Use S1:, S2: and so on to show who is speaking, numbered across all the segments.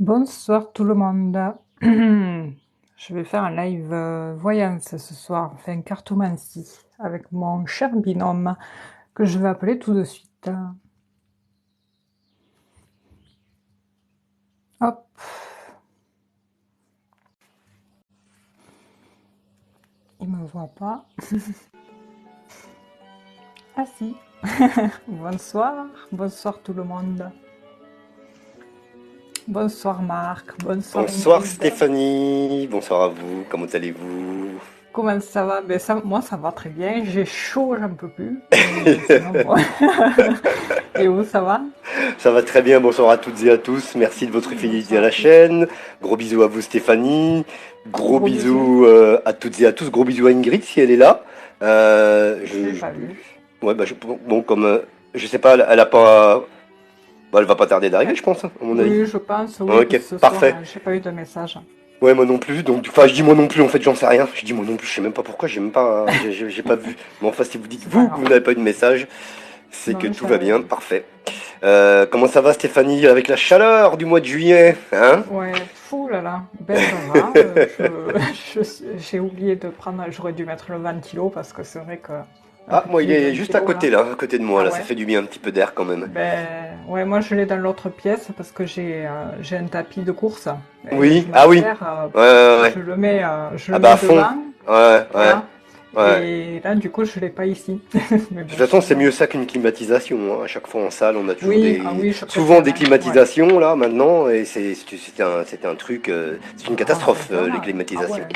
S1: Bonsoir tout le monde. Je vais faire un live voyance ce soir, enfin cartomancie, avec mon cher binôme que je vais appeler tout de suite. Hop, il me voit pas. Ah si. Bonsoir, bonsoir tout le monde. Bonsoir Marc, bonsoir
S2: Bonsoir
S1: Ingrid.
S2: Stéphanie, bonsoir à vous, comment allez-vous?
S1: Comment ça va? Ben ça, moi ça va très bien, j'ai chaud, j'en peux plus, mais sinon bon. Et vous, ça va?
S2: Ça va très bien, bonsoir à toutes et à tous, merci de votre fidélité à
S1: Bonsoir à
S2: la
S1: tous.
S2: chaîne, gros bisous à vous Stéphanie, gros
S1: Gros bisous.
S2: bisous à toutes et à tous, gros bisous à Ingrid si elle est là.
S1: Je l'ai pas vu.
S2: Ouais, bah, bon, comme je sais pas, elle a pas, bah, elle va pas tarder d'arriver, je pense, hein, à mon avis.
S1: Oui, je pense, oui,
S2: Ok,
S1: parce que ce soir,
S2: parfait.
S1: j'ai pas eu de message.
S2: Ouais, moi non plus, donc, enfin, je dis moi non plus, en fait, j'en sais rien. Je dis moi non plus, je sais même pas pourquoi, j'ai même pas, j'ai pas vu. Mais enfin, si vous dites
S1: C'est pas
S2: vous que
S1: grave.
S2: vous n'avez pas eu de message, c'est que
S1: Non,
S2: tout va bien,
S1: j'ai...
S2: parfait. Comment ça va Stéphanie avec la chaleur du mois de juillet, hein?
S1: Ouais, fou là là. Ben ça va. J'ai oublié de prendre... J'aurais dû mettre le ventilo parce que c'est vrai que un
S2: Ah, moi
S1: petit
S2: il est juste à
S1: ventilo
S2: côté
S1: là.
S2: là, à côté de moi
S1: Ah
S2: là, ça
S1: ouais.
S2: fait du bien un petit peu d'air quand même.
S1: Ben ouais, moi je l'ai dans l'autre pièce parce que j'ai un tapis de course et
S2: Oui,
S1: je
S2: ah oui,
S1: m'en sers,
S2: ouais, ouais, ouais.
S1: je
S2: Ah
S1: le
S2: bah
S1: mets
S2: à fond,
S1: devant,
S2: ouais, ouais,
S1: voilà.
S2: ouais.
S1: Et là du coup je l'ai pas ici. Mais
S2: De toute
S1: bon,
S2: façon, c'est
S1: sinon.
S2: mieux ça qu'une climatisation, hein. À chaque fois en salle, on a toujours
S1: Oui, ah oui, je
S2: souvent
S1: préfère,
S2: des
S1: hein. Ouais.
S2: climatisations là maintenant, et c'est un truc, c'est une
S1: Ah, c'est
S2: catastrophe les
S1: infernal. Ah
S2: climatisations.
S1: ouais.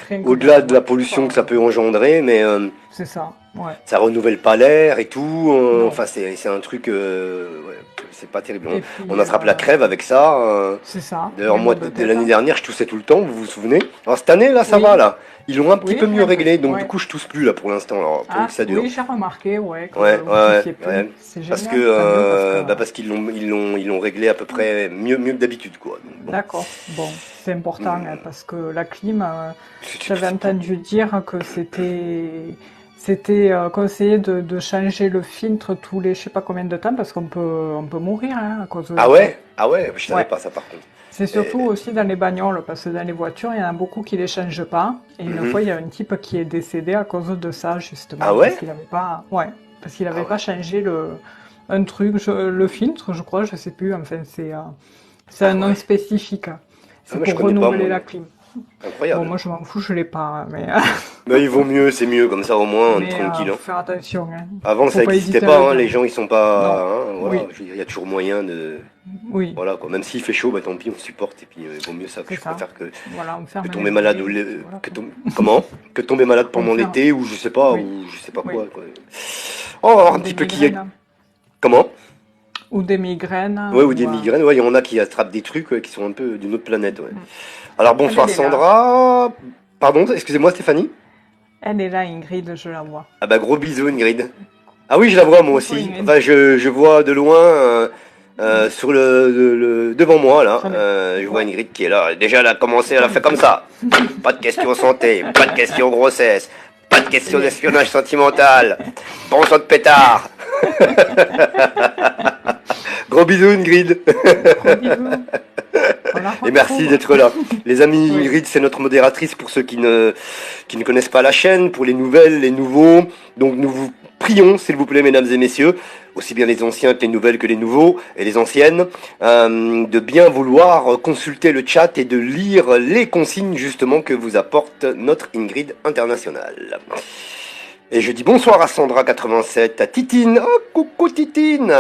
S1: Rien que dans la
S2: Au-delà de la
S1: voiture,
S2: pollution que ça peut engendrer, mais
S1: c'est ça. Ouais.
S2: ça renouvelle pas l'air et tout.
S1: Non.
S2: Enfin, c'est un truc, ouais, c'est pas terrible.
S1: Et
S2: On
S1: puis,
S2: attrape la crève avec ça.
S1: c'est ça,
S2: D'ailleurs,
S1: les
S2: moi,
S1: maux de
S2: dès
S1: tête,
S2: l'année
S1: hein.
S2: dernière, je toussais tout le temps, vous vous souvenez? Alors, cette année, là, ça va,
S1: Oui,
S2: là. Ils l'ont un petit peu
S1: oui,
S2: mieux
S1: un peu.
S2: réglé, donc du
S1: Ouais.
S2: coup, je tousse plus, là, pour l'instant, alors, pourvu que
S1: Ah,
S2: ça dure.
S1: oui, j'ai remarqué, ouais, que
S2: Ouais, ouais,
S1: vous
S2: ouais,
S1: toussiez plus.
S2: ouais.
S1: C'est
S2: Parce que,
S1: génial, tant mieux parce que.
S2: bah, parce ils l'ont réglé à peu près mieux que d'habitude, quoi. Donc, bon.
S1: D'accord. Bon, c'est important hein,
S2: Hum,
S1: parce que la clim, j'avais
S2: c'est tout.
S1: entendu dire que c'était conseillé de changer le filtre tous les je sais pas combien de temps parce on peut mourir hein, à cause de
S2: Ah
S1: ça.
S2: ouais? Ah ouais? Je savais
S1: Ouais.
S2: pas ça, par contre.
S1: C'est surtout
S2: Et-
S1: aussi dans les bagnoles, parce que dans les voitures, il y en a beaucoup qui les changent pas. Et une
S2: Mhm.
S1: fois, il y a un type qui est décédé à cause de ça,
S2: Ah
S1: justement, parce
S2: ouais?
S1: qu'il avait pas, ouais, parce qu'il
S2: Ah
S1: avait pas
S2: ouais?
S1: changé un truc, le filtre, je crois, je sais plus. Enfin, c'est un
S2: Ah
S1: nom
S2: ouais?
S1: spécifique.
S2: Ah,
S1: C'est
S2: moi, je
S1: pour
S2: connais pas,
S1: renouveler
S2: moi,
S1: la
S2: non.
S1: clim. Bon,
S2: Incroyable.
S1: moi, je m'en fous, je l'ai pas, hein, mais,
S2: Mais il vaut mieux, c'est mieux, comme ça au moins on est
S1: mais
S2: tranquille, hein.
S1: faut faire attention, hein.
S2: Avant ça
S1: Faut pas
S2: n'existait
S1: hésiter à
S2: pas,
S1: le
S2: hein,
S1: dire.
S2: les gens ils sont
S1: Non,
S2: pas, hein, voilà,
S1: oui,
S2: je veux dire, il y a toujours moyen de,
S1: oui,
S2: voilà quoi. Même s'il fait chaud, bah tant pis, on supporte et puis il vaut mieux ça. Que
S1: c'est
S2: je
S1: ça.
S2: préfère
S1: Voilà, on
S2: que
S1: ferme les
S2: tomber malade
S1: volets, et puis voilà,
S2: que
S1: quoi.
S2: comment? Que tomber malade
S1: On
S2: pendant
S1: ferme,
S2: l'été
S1: oui,
S2: ou je sais pas
S1: oui.
S2: quoi. On va voir
S1: Ou
S2: un
S1: des
S2: petit peu qui est
S1: migraines.
S2: comment?
S1: Ou des migraines,
S2: Ouais, ou
S1: ou...
S2: des migraines, ouais, il y en a qui attrapent des trucs ouais, qui sont un peu d'une autre planète, ouais.
S1: mm.
S2: Alors
S1: Ah ben
S2: bonsoir
S1: elle est là.
S2: Sandra. Pardon, excusez-moi Stéphanie.
S1: Elle est là, Ingrid, je la vois.
S2: Ah bah gros bisous Ingrid. Ah oui, je la vois moi
S1: Coucou
S2: aussi.
S1: Ingrid.
S2: Enfin, je vois de loin sur devant moi là.
S1: Sur les...
S2: Je vois
S1: Ouais,
S2: Ingrid qui est là. Déjà, elle a commencé, elle
S1: sur
S2: a fait
S1: les
S2: comme
S1: yeux.
S2: ça. Pas de questions santé, pas de questions grossesse, pas de
S1: C'est
S2: questions
S1: bien.
S2: d'espionnage sentimental. Bon sang de pétard. Gros bisous Ingrid.
S1: Gros bisous. On la
S2: Et merci
S1: retrouve.
S2: d'être là. Les amis,
S1: Oui.
S2: Ingrid, c'est notre modératrice pour ceux qui ne connaissent pas la chaîne, pour les nouvelles, les nouveaux. Donc nous vous prions, s'il vous plaît, mesdames et messieurs, aussi bien les anciens que les nouvelles que les nouveaux et les anciennes, de bien vouloir consulter le chat et de lire les consignes justement que vous apporte notre Ingrid internationale. Et je dis bonsoir à Sandra87, à Titine. Oh, coucou Titine.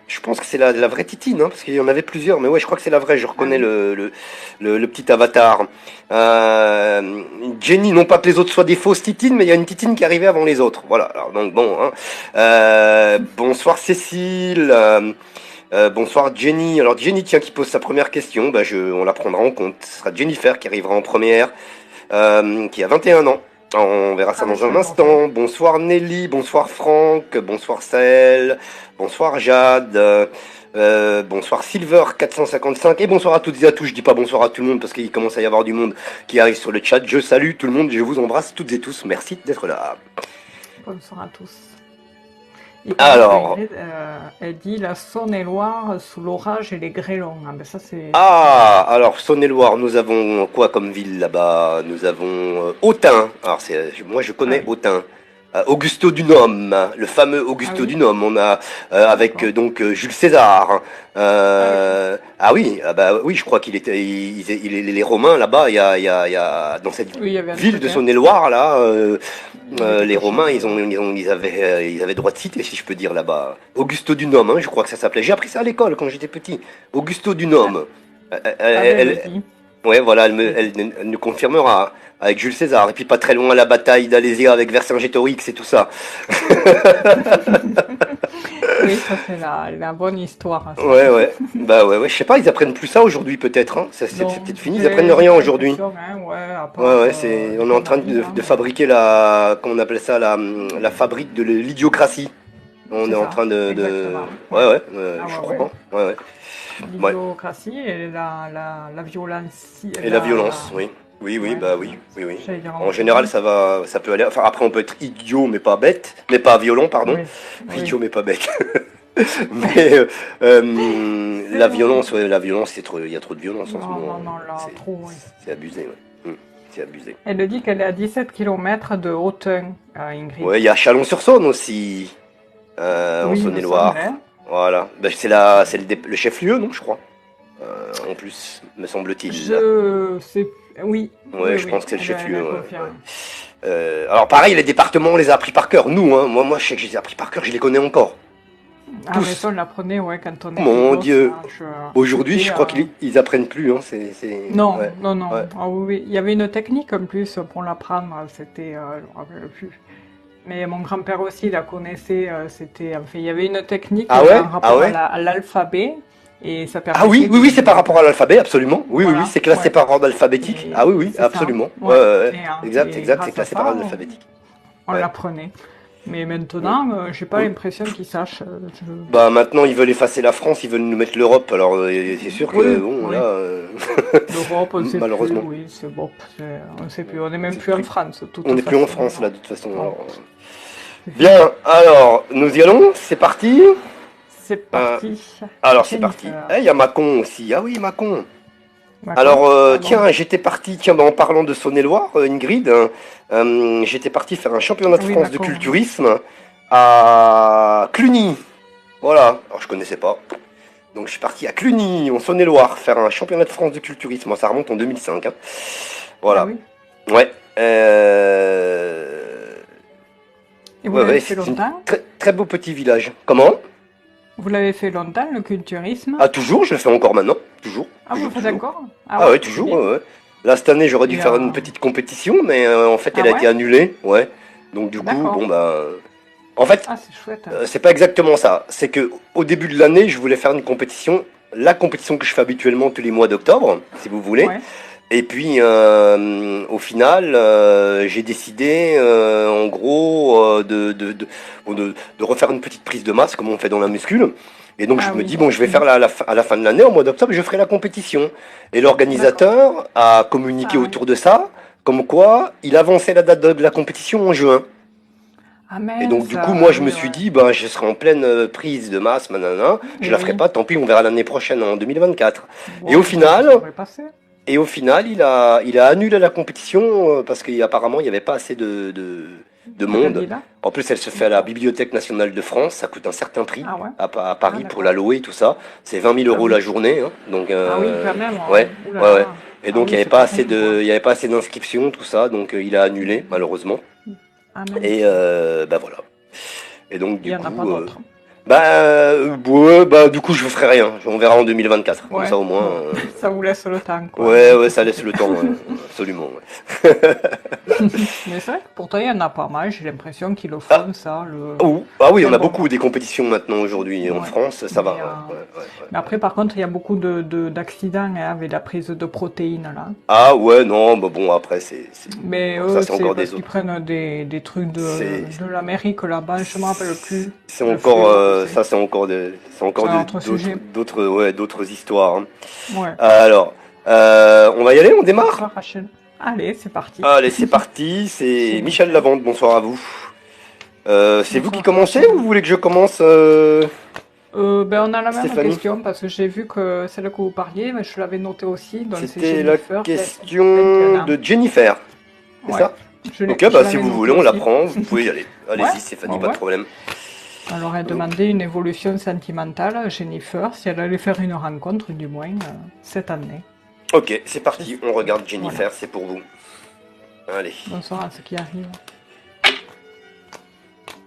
S2: Je pense que c'est la vraie Titine, hein, parce qu'il y en avait plusieurs, mais ouais, je crois que c'est la vraie. Je
S1: Ah
S2: reconnais
S1: oui.
S2: le petit avatar. Jenny, non pas que les autres soient des fausses Titines, mais il y a une Titine qui arrivait avant les autres. Voilà. Alors, donc bon. Hein. Bonsoir Cécile. Bonsoir Jenny. Alors Jenny, tiens, qui pose sa première question, bah, on la prendra en compte. Ce sera Jennifer qui arrivera en première, qui a 21 ans. On verra ça
S1: Ah,
S2: dans
S1: c'est
S2: un
S1: un morceau.
S2: instant. Bonsoir Nelly, bonsoir Franck, bonsoir Saël, bonsoir Jade, bonsoir Silver 455 et bonsoir à toutes et à tous. Je dis pas bonsoir à tout le monde parce qu'il commence à y avoir du monde qui arrive sur le chat. Je salue tout le monde, je vous embrasse toutes et tous. Merci d'être là.
S1: Bonsoir à tous. Il paraît que
S2: Alors,
S1: Ingrid, elle dit la Saône-et-Loire sous l'orage et les grêlons. Ah ben ça c'est vrai.
S2: alors Saône-et-Loire, nous avons quoi comme ville là-bas? Nous avons Autun. Alors moi je
S1: Ah
S2: connais
S1: oui.
S2: Autun. Augusto Dunum, le fameux
S1: Ah
S2: Augusto
S1: oui,
S2: Dunum. On a avec
S1: d'accord.
S2: donc Jules César.
S1: Ah oui.
S2: Ah oui, bah oui, je crois qu'il était, les Romains là-bas. Il y a dans cette
S1: Oui, il y avait un
S2: ville
S1: truc,
S2: de
S1: hein.
S2: Saône-et-Loire là.
S1: Il y avait
S2: Les
S1: quelque
S2: Romains,
S1: chose là-bas.
S2: ils avaient droit de cité, si je peux dire là-bas. Augusto Dunum, hein, je crois que ça s'appelait. J'ai appris ça à l'école quand j'étais petit. Augusto
S1: Ah,
S2: Dunum.
S1: ah ben elle le
S2: Elle,
S1: dit.
S2: ouais, voilà,
S1: Elle dit.
S2: elle nous confirmera avec Jules César. Et puis pas très loin la bataille d'Alésia avec Vercingétorix et tout ça.
S1: Oui, ça c'est la bonne histoire, hein, ça.
S2: Ouais, ouais. Bah ouais, ouais. Je sais pas, ils apprennent plus ça aujourd'hui peut-être. Hein. C'est
S1: Non,
S2: peut-être fini. Ils apprennent rien
S1: j'ai
S2: aujourd'hui.
S1: l'impression, hein, ouais, à
S2: Ouais,
S1: part
S2: ouais.
S1: les
S2: On est en train
S1: conneries là,
S2: de
S1: mais
S2: fabriquer comment on appelle ça, la fabrique de l'idiocratie. On est
S1: c'est
S2: en
S1: ça,
S2: train
S1: exactement.
S2: ouais,
S1: Ouais.
S2: ouais,
S1: Ah
S2: je
S1: ouais,
S2: crois.
S1: ouais.
S2: Hein. Ouais, ouais. Ouais.
S1: L'idiocratie et la violence,
S2: Et la violence, oui. Oui, oui,
S1: ouais,
S2: bah oui, oui, oui.
S1: j'allais dire
S2: En
S1: autre
S2: général,
S1: chose.
S2: ça peut aller. Enfin, après, on peut être idiot, mais pas bête, mais pas violent, pardon.
S1: Oui, oui,
S2: Idiot, mais pas bête. Mais
S1: c'est vrai.
S2: la violence, il y a trop de violence en ce
S1: Non, non,
S2: moment.
S1: non, là,
S2: C'est,
S1: trop, oui.
S2: c'est abusé, ouais. C'est abusé.
S1: Elle dit qu'elle est à 17 kilomètres de Autun, Ingrid.
S2: Ouais, il y a Chalon-sur-Saône aussi, en
S1: Oui, il me
S2: Saône-et-Loire.
S1: semblait.
S2: Voilà. Ben, c'est le chef-lieu, non, je crois. En plus, me semble-t-il.
S1: Je sais. Oui,
S2: Ouais,
S1: oui,
S2: je
S1: oui,
S2: pense que c'est le
S1: elle
S2: chef-lieu.
S1: a
S2: Ouais, ouais.
S1: confirmé.
S2: Alors pareil, les départements, on les a appris par cœur. Nous, hein, moi, je sais que je les ai appris par cœur, je les connais encore.
S1: Ah, mais ça,
S2: Tous.
S1: on l'apprenait, ouais, quand on était
S2: Mon
S1: gosse,
S2: Dieu.
S1: là.
S2: Aujourd'hui,
S1: C'était.
S2: je crois qu'ils apprennent plus. Hein.
S1: Non,
S2: Ouais,
S1: non,
S2: ouais.
S1: non. Ah oui, oui. Il y avait une technique en plus pour l'apprendre. C'était. Je me rappelle plus. Mais mon grand-père aussi la connaissait. C'était. Enfin, il y avait une technique
S2: Ah ouais?
S1: en
S2: Ah
S1: rapport
S2: ouais?
S1: à l'alphabet. Et ça
S2: Ah oui,
S1: permettait
S2: oui, oui, c'est par rapport à l'alphabet, absolument. Oui, oui, oui,
S1: Voilà,
S2: c'est classé
S1: ouais.
S2: par ordre alphabétique. Ah
S1: Et
S2: oui, oui,
S1: c'est ça,
S2: absolument. Ouais,
S1: ouais.
S2: ouais, ouais. Exact,
S1: Et
S2: exact, c'est
S1: grâce à
S2: classé par
S1: ça,
S2: ordre alphabétique.
S1: on
S2: Ouais.
S1: l'apprenait. Mais
S2: Mm,
S1: maintenant, j'ai pas
S2: mm.
S1: l'impression qu'ils sachent.
S2: Bah maintenant, ils veulent effacer la France, ils veulent nous mettre l'Europe. Alors c'est sûr que
S1: Oui,
S2: bon,
S1: oui.
S2: là,
S1: L'Europe, on ne sait plus,
S2: malheureusement,
S1: oui, c'est bon. On ne sait plus. On n'est même
S2: c'est
S1: plus en
S2: plus.
S1: France, de
S2: On
S1: toute
S2: n'est plus en
S1: façon.
S2: France là,
S1: Alors,
S2: de toute façon.
S1: bon,
S2: Alors,
S1: c'est fini.
S2: bien, alors, nous y allons, c'est parti.
S1: C'est
S2: Euh,
S1: parti.
S2: alors c'est parti.
S1: Jennifer.
S2: Eh, il y a Macon aussi. Ah oui, Macon. Alors,
S1: D'accord? Ah bon?
S2: tiens, j'étais parti, tiens, bah, en parlant de Saône-et-Loire, Ingrid, j'étais parti faire un championnat de
S1: Oui,
S2: France de
S1: d'accord.
S2: culturisme à Cluny. Voilà, alors je connaissais pas. Donc je suis parti à Cluny, en Saône-et-Loire, faire un championnat de France de culturisme. Moi, ça remonte en 2005. Hein.
S1: Ah
S2: Voilà.
S1: oui.
S2: Ouais.
S1: Et vous
S2: Ouais,
S1: l'avez
S2: ouais,
S1: fait
S2: c'est un
S1: longtemps?
S2: très, très beau petit village. Comment?
S1: Vous l'avez fait longtemps, le culturisme?
S2: Ah, toujours, je le fais encore maintenant. Toujours,
S1: Ah, vous le
S2: toujours,
S1: faites
S2: toujours.
S1: encore? Ah
S2: Ah
S1: ouais,
S2: ouais,
S1: c'est
S2: toujours,
S1: bien.
S2: ouais, ouais. Là, cette année, j'aurais dû
S1: Et,
S2: faire une petite compétition, mais en fait,
S1: ah
S2: elle a été
S1: ouais?
S2: annulée. Ouais. Donc du coup,
S1: D'accord.
S2: bon, bah... En fait,
S1: Ah, c'est chouette.
S2: c'est pas exactement ça. C'est que au début de l'année, je voulais faire une compétition, la compétition que je fais habituellement tous les mois d'octobre, si vous voulez.
S1: Ouais.
S2: Et puis, au final, j'ai décidé, en gros, de refaire une petite prise de masse, comme on fait dans la muscule. Et donc, je
S1: Ah
S2: me
S1: oui.
S2: dis, bon, je vais faire
S1: Mhm.
S2: à la fin de l'année, au mois d'octobre, je ferai la compétition. Et
S1: D'accord.
S2: l'organisateur a communiqué
S1: Ah oui.
S2: autour de ça, comme quoi il avançait la date de la compétition en juin.
S1: Ah
S2: Et donc,
S1: mince.
S2: du coup, moi,
S1: Ah
S2: je me
S1: oui,
S2: suis
S1: ouais.
S2: dit, ben, je serai en pleine prise de masse, nanana. Je
S1: Et
S2: la ferai
S1: oui.
S2: pas, tant pis, on verra l'année prochaine, en 2024. Et au
S1: Bon, ben, ça
S2: final,
S1: devrait passer.
S2: il a annulé la compétition parce qu'apparemment il n'y avait pas assez de
S1: De
S2: monde.
S1: candidats?
S2: En plus, elle se fait à la
S1: D'accord.
S2: Bibliothèque nationale de France, ça coûte un certain prix
S1: Ah ouais.
S2: à
S1: Ah
S2: Paris pour la
S1: d'accord.
S2: louer, tout ça. C'est 20 000
S1: Ah
S2: euros la
S1: oui.
S2: journée, hein. Donc,
S1: Ah oui, quand même.
S2: ouais,
S1: Ouh là
S2: ouais, ouais.
S1: là.
S2: Et
S1: Ah
S2: donc,
S1: oui, c'est pas rien, quoi.
S2: il y avait pas assez d'inscriptions, tout ça, donc il a annulé, malheureusement.
S1: Ah
S2: Et
S1: mince.
S2: bah voilà. Et donc,
S1: Il
S2: du
S1: y en a pas
S2: coup,
S1: d'autres.
S2: ouais, bah, du coup, je ferai rien. On verra en 2024. Comme ça,
S1: Ouais.
S2: au moins.
S1: Bon, ça vous laisse le temps, quoi,
S2: Ouais,
S1: d'en
S2: ouais, ça laisse
S1: profiter.
S2: le temps, absolument. Ouais.
S1: Mais c'est vrai que pourtant, il y en a pas mal. J'ai l'impression qu'ils le
S2: Ah,
S1: font, ça.
S2: ah oui,
S1: Mais
S2: on a
S1: bon,
S2: beaucoup des compétitions maintenant aujourd'hui en
S1: ouais.
S2: France, ça va.
S1: Mais,
S2: Ouais, ouais, ouais, ouais.
S1: mais après, par contre, il y a beaucoup d'accidents hein, avec la prise de protéines, là.
S2: Ah ouais, non, bah bon, après,
S1: Mais
S2: ça
S1: eux,
S2: c'est
S1: c'est
S2: encore
S1: parce
S2: des
S1: qu'ils
S2: autres.
S1: prennent des trucs
S2: C'est,
S1: de l'Amérique là-bas. Je me rappelle plus
S2: c'est
S1: le
S2: encore,
S1: fléau que c'est.
S2: ça c'est encore
S1: C'est un autre sujet.
S2: ouais, d'autres histoires. Hein.
S1: Ouais.
S2: Alors, on va y aller, on démarre?
S1: D'accord, Rachel. Allez, c'est parti.
S2: Allez, c'est parti, c'est
S1: C'est
S2: Michel
S1: Michel.
S2: Lavande, bonsoir à vous. C'est vous qui
S1: Bonsoir
S2: commencez ou
S1: Rachel.
S2: vous voulez que je commence,
S1: Ben, on a la même
S2: Stéphanie?
S1: question parce que j'ai vu que celle que vous parliez, mais je l'avais notée aussi, donc c'est
S2: C'était la
S1: Jennifer, 21
S2: question
S1: ans.
S2: de Jennifer, c'est
S1: Ouais,
S2: ça?
S1: je
S2: Ok,
S1: je
S2: bah si
S1: l'avais
S2: vous
S1: notée
S2: voulez, on la
S1: aussi.
S2: prend, vous pouvez y aller.
S1: Ouais,
S2: Allez-y, Stéphanie,
S1: ouais,
S2: pas de
S1: ouais.
S2: problème.
S1: Elle aurait
S2: Donc,
S1: demandé une évolution sentimentale à Jennifer, si elle allait faire une rencontre, du moins, cette année.
S2: ok, c'est parti, on
S1: J'espère.
S2: regarde
S1: Voilà.
S2: Jennifer, c'est pour vous. Allez,
S1: Bonsoir à ceux qui arrivent.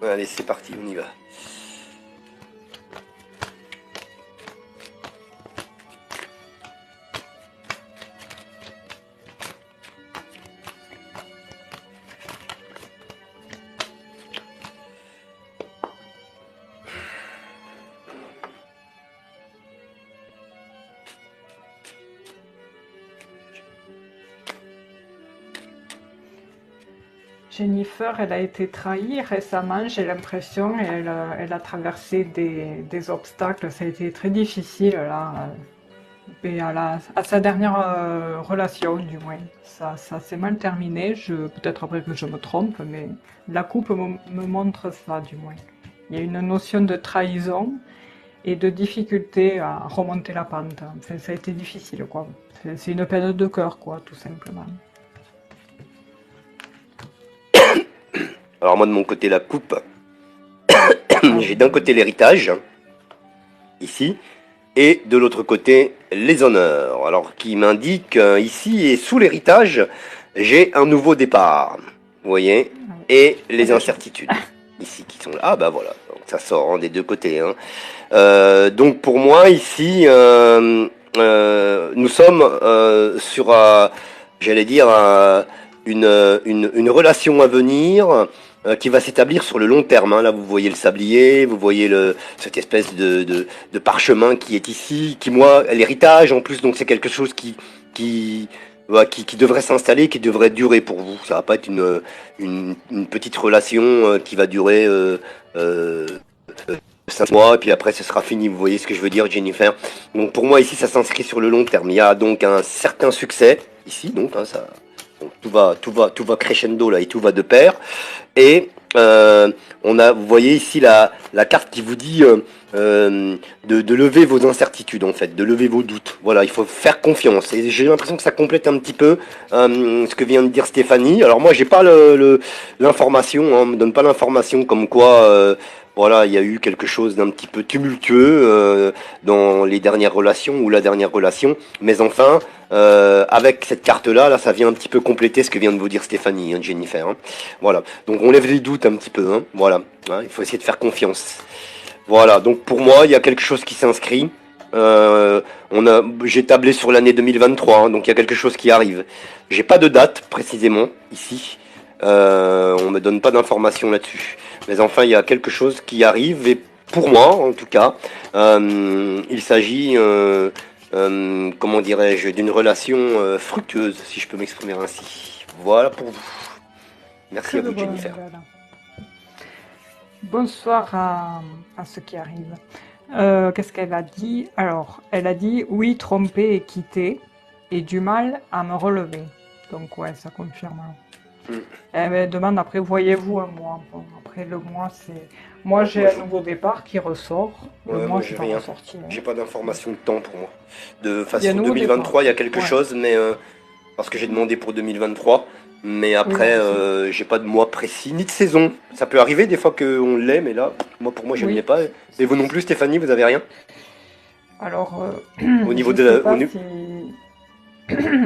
S2: allez, c'est parti, on y va.
S1: Jennifer, elle a été trahie récemment, j'ai l'impression, et elle a traversé des obstacles. Ça a été très difficile, là. Et à sa dernière relation, du moins. Ça s'est mal terminé. Peut-être après que je me trompe, mais la coupe me montre ça, du moins. Il y a une notion de trahison et de difficulté à remonter la pente. Enfin, ça a été difficile, quoi. C'est une peine de cœur, quoi, tout simplement.
S2: Alors moi de mon côté, la coupe,
S1: Ah
S2: j'ai d'un
S1: oui.
S2: côté l'héritage, ici, et de l'autre côté, les honneurs. Alors, qui m'indique ici, et sous l'héritage, j'ai un nouveau départ. Vous voyez?
S1: Ah oui.
S2: Et
S1: Eh
S2: les
S1: ben,
S2: incertitudes, ici, qui sont là. Ah bah voilà, donc ça sort hein, des deux côtés. Hein. Donc pour moi, ici, nous sommes sur, j'allais dire, une relation à venir qui va s'établir sur le long terme. Hein. Là, vous voyez le sablier, vous voyez cette espèce de parchemin qui est ici, qui moi, l'héritage en plus, donc c'est quelque chose qui, voilà, qui devrait s'installer, qui devrait durer pour vous. Ça va pas être une petite relation qui va durer 5 mois, et puis après ce sera fini. Vous voyez ce que je veux dire, Jennifer? Donc pour moi ici, ça s'inscrit sur le long terme. Il y a donc un certain succès ici, donc hein, ça, donc, tout va crescendo là et tout va de pair. Et vous voyez ici la carte qui vous dit de lever vos incertitudes en fait, de lever vos doutes. Voilà, il faut faire confiance. Et j'ai l'impression que ça complète un petit peu ce que vient de dire Stéphanie. Alors moi, j'ai pas l'information, hein, on me donne pas l'information comme quoi. Voilà, il y a eu quelque chose d'un petit peu tumultueux dans les dernières relations ou la dernière relation. Mais enfin, avec cette carte-là, là, ça vient un petit peu compléter ce que vient de vous dire Stéphanie, hein, Jennifer. Hein. Voilà. Donc on lève les doutes un petit peu. Hein. Voilà. Hein, il faut essayer de faire confiance. Voilà. Donc pour moi, il y a quelque chose qui s'inscrit. J'ai tablé sur l'année 2023, hein, donc il y a quelque chose qui arrive. J'ai pas de date précisément ici. On me donne pas d'informations là-dessus. Mais enfin, il y a quelque chose qui arrive et pour moi, en tout cas, il s'agit, comment dirais-je, d'une relation fructueuse, si je peux m'exprimer ainsi. Voilà pour vous. Merci
S1: Que
S2: à
S1: de
S2: vous,
S1: bonnes
S2: Jennifer.
S1: nouvelles. Bonsoir à ceux qui arrivent. Qu'est-ce qu'elle a dit? Alors, elle a dit oui, tromper et quitter, et du mal à me relever. Donc ouais, ça confirme.
S2: Mm.
S1: Elle me demande après, voyez-vous un mois? Bon, après le mois, c'est... Moi,
S2: Ouais,
S1: j'ai un nouveau départ qui ressort. Le
S2: ouais, moi
S1: mois,
S2: j'ai
S1: c'est pas
S2: rien.
S1: ressorti. Hein.
S2: J'ai pas d'information de temps pour moi. Enfin,
S1: Il y a un
S2: sur
S1: nouveau départ.
S2: 2023, il y a quelque
S1: Ouais.
S2: chose, mais parce que j'ai demandé pour 2023. Mais
S1: Oui, moi
S2: après,
S1: aussi.
S2: j'ai pas de mois précis, ni de saison. Ça peut arriver des fois qu'on l'ait, mais là, moi pour moi, je ne l'ai
S1: Oui.
S2: pas. Et vous non plus, Stéphanie, vous avez rien?
S1: Alors,
S2: Au niveau
S1: je
S2: de
S1: sais
S2: la...
S1: pas si...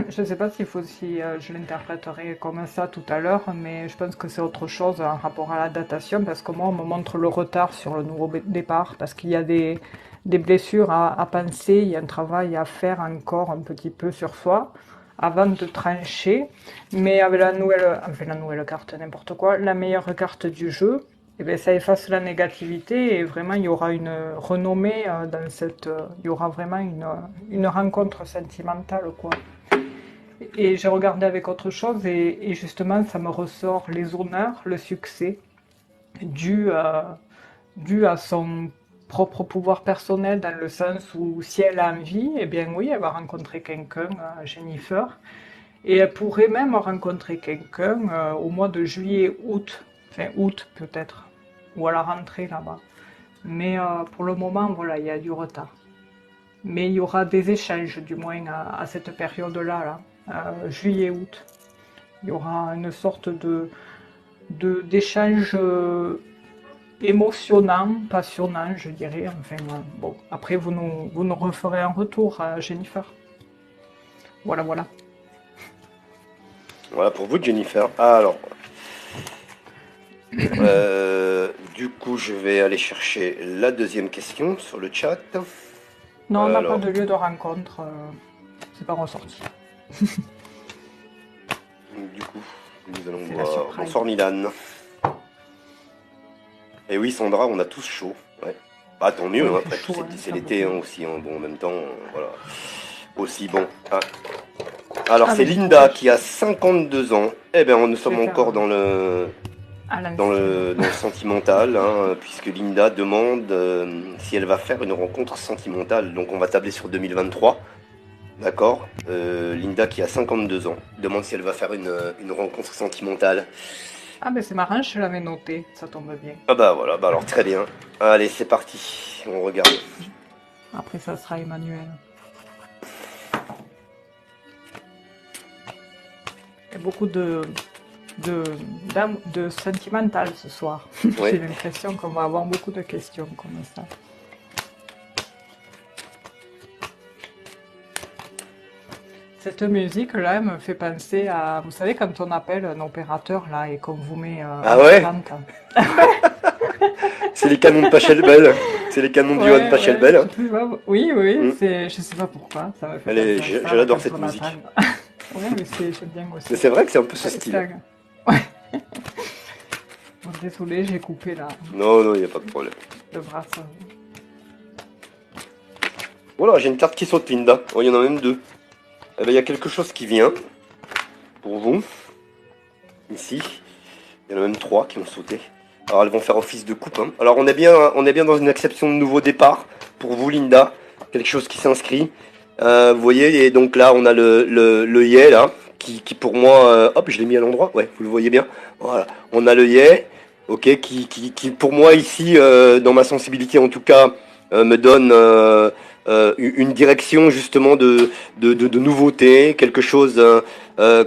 S1: Je sais pas s'il faut si je l'interpréterai comme ça tout à l'heure, mais je pense que c'est autre chose en rapport à la datation, parce que moi, on me montre le retard sur le nouveau départ, parce qu'il y a des blessures à penser, il y a un travail à faire encore un petit peu sur soi avant de trancher. Mais avec enfin la nouvelle carte, n'importe quoi, la meilleure carte du jeu, eh bien, ça efface la négativité et vraiment il y aura une renommée il y aura vraiment une rencontre sentimentale, quoi. Et j'ai regardé avec autre chose et justement ça me ressort les honneurs, le succès dû dû à son propre pouvoir personnel dans le sens où si elle a envie, eh bien oui, elle va rencontrer quelqu'un, Jennifer, et elle pourrait même rencontrer quelqu'un au mois de juillet, août, enfin août peut-être. ou à la rentrée là-bas. Mais pour le moment, voilà, il y a du retard. Mais il y aura des échanges, du moins à cette période-là, juillet-août. Il y aura une sorte d'échange émotionnant, passionnant, je dirais. Enfin, bon, après, vous nous referez un retour, Jennifer. Voilà, voilà.
S2: Voilà pour vous, Jennifer. Ah, alors, du coup, je vais aller chercher la deuxième question sur le chat.
S1: Non, on n'a pas
S2: Alors,
S1: de lieu de rencontre, c'est pas ressorti.
S2: du coup, nous allons
S1: C'est la
S2: voir.
S1: surprise.
S2: Bonsoir, Milan. Et oui, Sandra, on a tous chaud. Ouais. Bah, tant mieux,
S1: Ouais, il
S2: hein,
S1: fait
S2: après,
S1: chaud, hein,
S2: c'est
S1: ça
S2: l'été
S1: beaucoup.
S2: aussi. Hein. Bon, en même temps, voilà. Aussi, bon. Ah. Alors,
S1: Ah,
S2: c'est
S1: mais je
S2: Linda
S1: vois,
S2: qui a 52 ans. Eh bien, nous
S1: je vais
S2: sommes
S1: faire
S2: encore dans
S1: à l'ancienne.
S2: dans le sentimental, hein, puisque Linda demande si elle va faire une rencontre sentimentale. Donc, on va tabler sur 2023. D'accord. Linda qui a 52 ans demande si elle va faire une rencontre sentimentale.
S1: Ah, mais c'est marrant, je l'avais noté, ça tombe bien.
S2: Ah bah voilà, bah alors très bien. Allez, c'est parti. On regarde.
S1: Après, ça sera Emmanuel. Il y a beaucoup de sentimental ce soir.
S2: Ouais.
S1: J'ai l'impression qu'on va avoir beaucoup de questions comme ça. Cette musique-là elle me fait penser à... Vous savez, quand on appelle un opérateur là et qu'on vous met
S2: Ah
S1: en
S2: ouais?
S1: attente.
S2: C'est les canons de Pachelbel. C'est les canons de Johann
S1: Ouais, ouais,
S2: Pachelbel.
S1: je sais pas. Oui, oui,
S2: Hmm.
S1: je sais pas pourquoi, ça me fait
S2: Allez,
S1: penser à ça
S2: je
S1: là
S2: l'adore
S1: quand
S2: cette
S1: on attend.
S2: musique.
S1: Ouais, mais j'aime bien
S2: Mais
S1: aussi.
S2: c'est vrai que c'est un peu ce
S1: Ouais,
S2: style.
S1: ouais. Bon, désolé, j'ai coupé là
S2: Non, non, il n'y a pas de problème.
S1: le bracelet.
S2: Voilà, j'ai une carte qui saute, Linda. Oh, il y en a même deux. Eh ben, il y a quelque chose qui vient pour vous. Ici. Il y en a même trois qui ont sauté. Alors, elles vont faire office de coupe. Hein. Alors, on est bien dans une exception de nouveau départ pour vous, Linda. Quelque chose qui s'inscrit. Vous voyez, et donc là, on a le yé, là, qui pour moi... hop, je l'ai mis à l'endroit. Ouais, vous le voyez bien. Voilà. On a le yé, ok, qui pour moi, ici, dans ma sensibilité en tout cas, me donne une direction justement de nouveauté, quelque chose,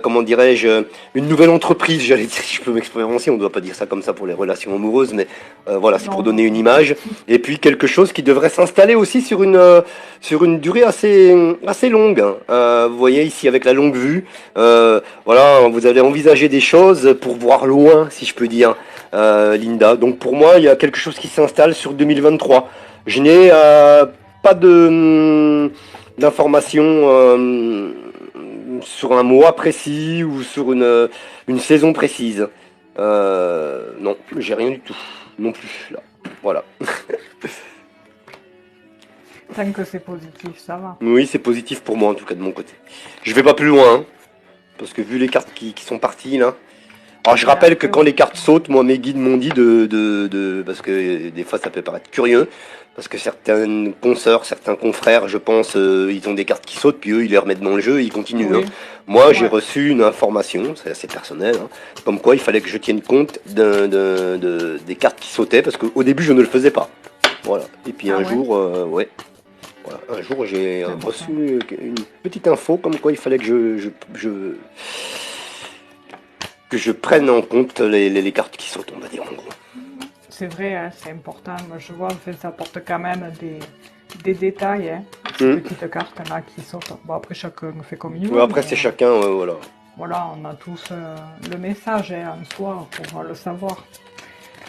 S2: comment dirais-je, une nouvelle entreprise, j'allais dire, si je peux m'exprimer ainsi, on ne doit pas dire ça comme ça pour les relations amoureuses, mais voilà, c'est pour
S1: Non,
S2: donner
S1: non,
S2: une
S1: non.
S2: image. Et puis quelque chose qui devrait s'installer aussi sur une durée assez longue. Hein. Vous voyez ici avec la longue vue, voilà, vous allez envisager des choses pour voir loin, si je peux dire, Linda. Donc pour moi, il y a quelque chose qui s'installe sur 2023. Je n'ai pas d'informations sur un mois précis ou sur une saison précise. Non, j'ai rien du tout. Non plus, là. Voilà.
S1: Tant que c'est positif, ça va.
S2: Oui, c'est positif pour moi, en tout cas, de mon côté. Je vais pas plus loin, hein, parce que vu les cartes qui sont parties, là. Alors, je
S1: Mais
S2: rappelle que
S1: après,
S2: quand
S1: oui.
S2: les cartes sautent, moi, mes guides m'ont dit parce que des fois, ça peut paraître curieux, parce que certaines consoeurs, certains confrères, je pense, ils ont des cartes qui sautent, puis eux, ils les remettent dans le jeu et ils continuent. Hein.
S1: Oui,
S2: Moi, j'ai
S1: ouais,
S2: reçu une information, c'est assez personnel, hein, comme quoi il fallait que je tienne compte des cartes qui sautaient, parce qu'au début, je ne le faisais pas. Voilà. Et puis
S1: ah
S2: un
S1: ouais,
S2: jour, ouais, voilà, un jour, j'ai
S1: c'est
S2: reçu
S1: important.
S2: une petite info comme quoi il fallait que que je prenne en compte les cartes qui sautent, on va dire en gros.
S1: C'est vrai, hein, c'est important. Moi, je vois, en fait, ça apporte quand même des détails, hein, ces
S2: Hmm.
S1: petites cartes-là qui sortent. Bon, après, chacun fait comme il
S2: Ouais,
S1: veut,
S2: après,
S1: mais
S2: c'est chacun, voilà.
S1: voilà, on a tous le message hein, en soi pour le savoir.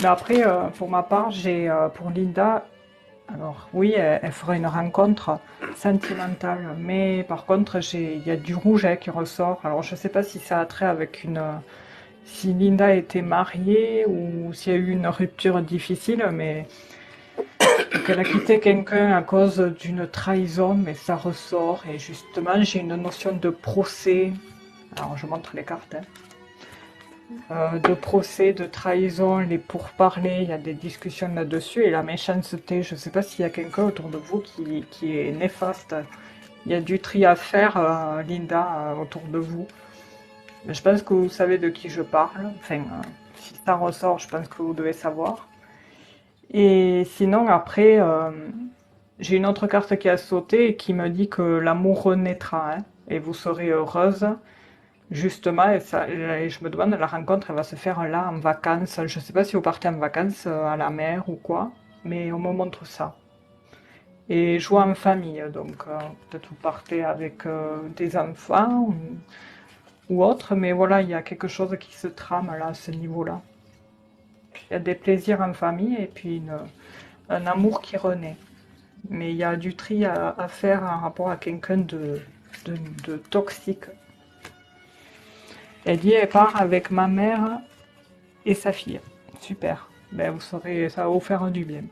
S1: Mais après, pour ma part, j'ai pour Linda, alors oui, elle fera une rencontre sentimentale, mais par contre, il y a du rouge hein, qui ressort. Alors, je ne sais pas si ça a trait avec si Linda était mariée ou s'il y a eu une rupture difficile, mais ou qu'elle a quitté quelqu'un à cause d'une trahison, mais ça ressort. Et justement, j'ai une notion de procès. Alors, je montre les cartes. Hein. De procès, de trahison, les pourparlers, il y a des discussions là-dessus. Et la méchanceté, je ne sais pas s'il y a quelqu'un autour de vous qui est néfaste. Il y a du tri à faire, Linda, autour de vous. Mais je pense que vous savez de qui je parle. Enfin, si ça ressort, je pense que vous devez savoir. Et sinon, après, j'ai une autre carte qui a sauté et qui me dit que l'amour renaîtra, hein, et vous serez heureuse. Justement, et je me demande, la rencontre, elle va se faire là, en vacances. Je sais pas si vous partez en vacances à la mer ou quoi, mais on me montre ça. Et jouer en famille, donc peut-être vous partez avec des enfants ou autre, mais voilà, il y a quelque chose qui se trame là, à ce niveau-là. Il y a des plaisirs en famille et puis un amour qui renaît. Mais il y a du tri à faire en rapport à quelqu'un de toxique. Elle dit, elle part avec ma mère et sa fille. Super. Ben, vous saurez, ça va vous faire du bien.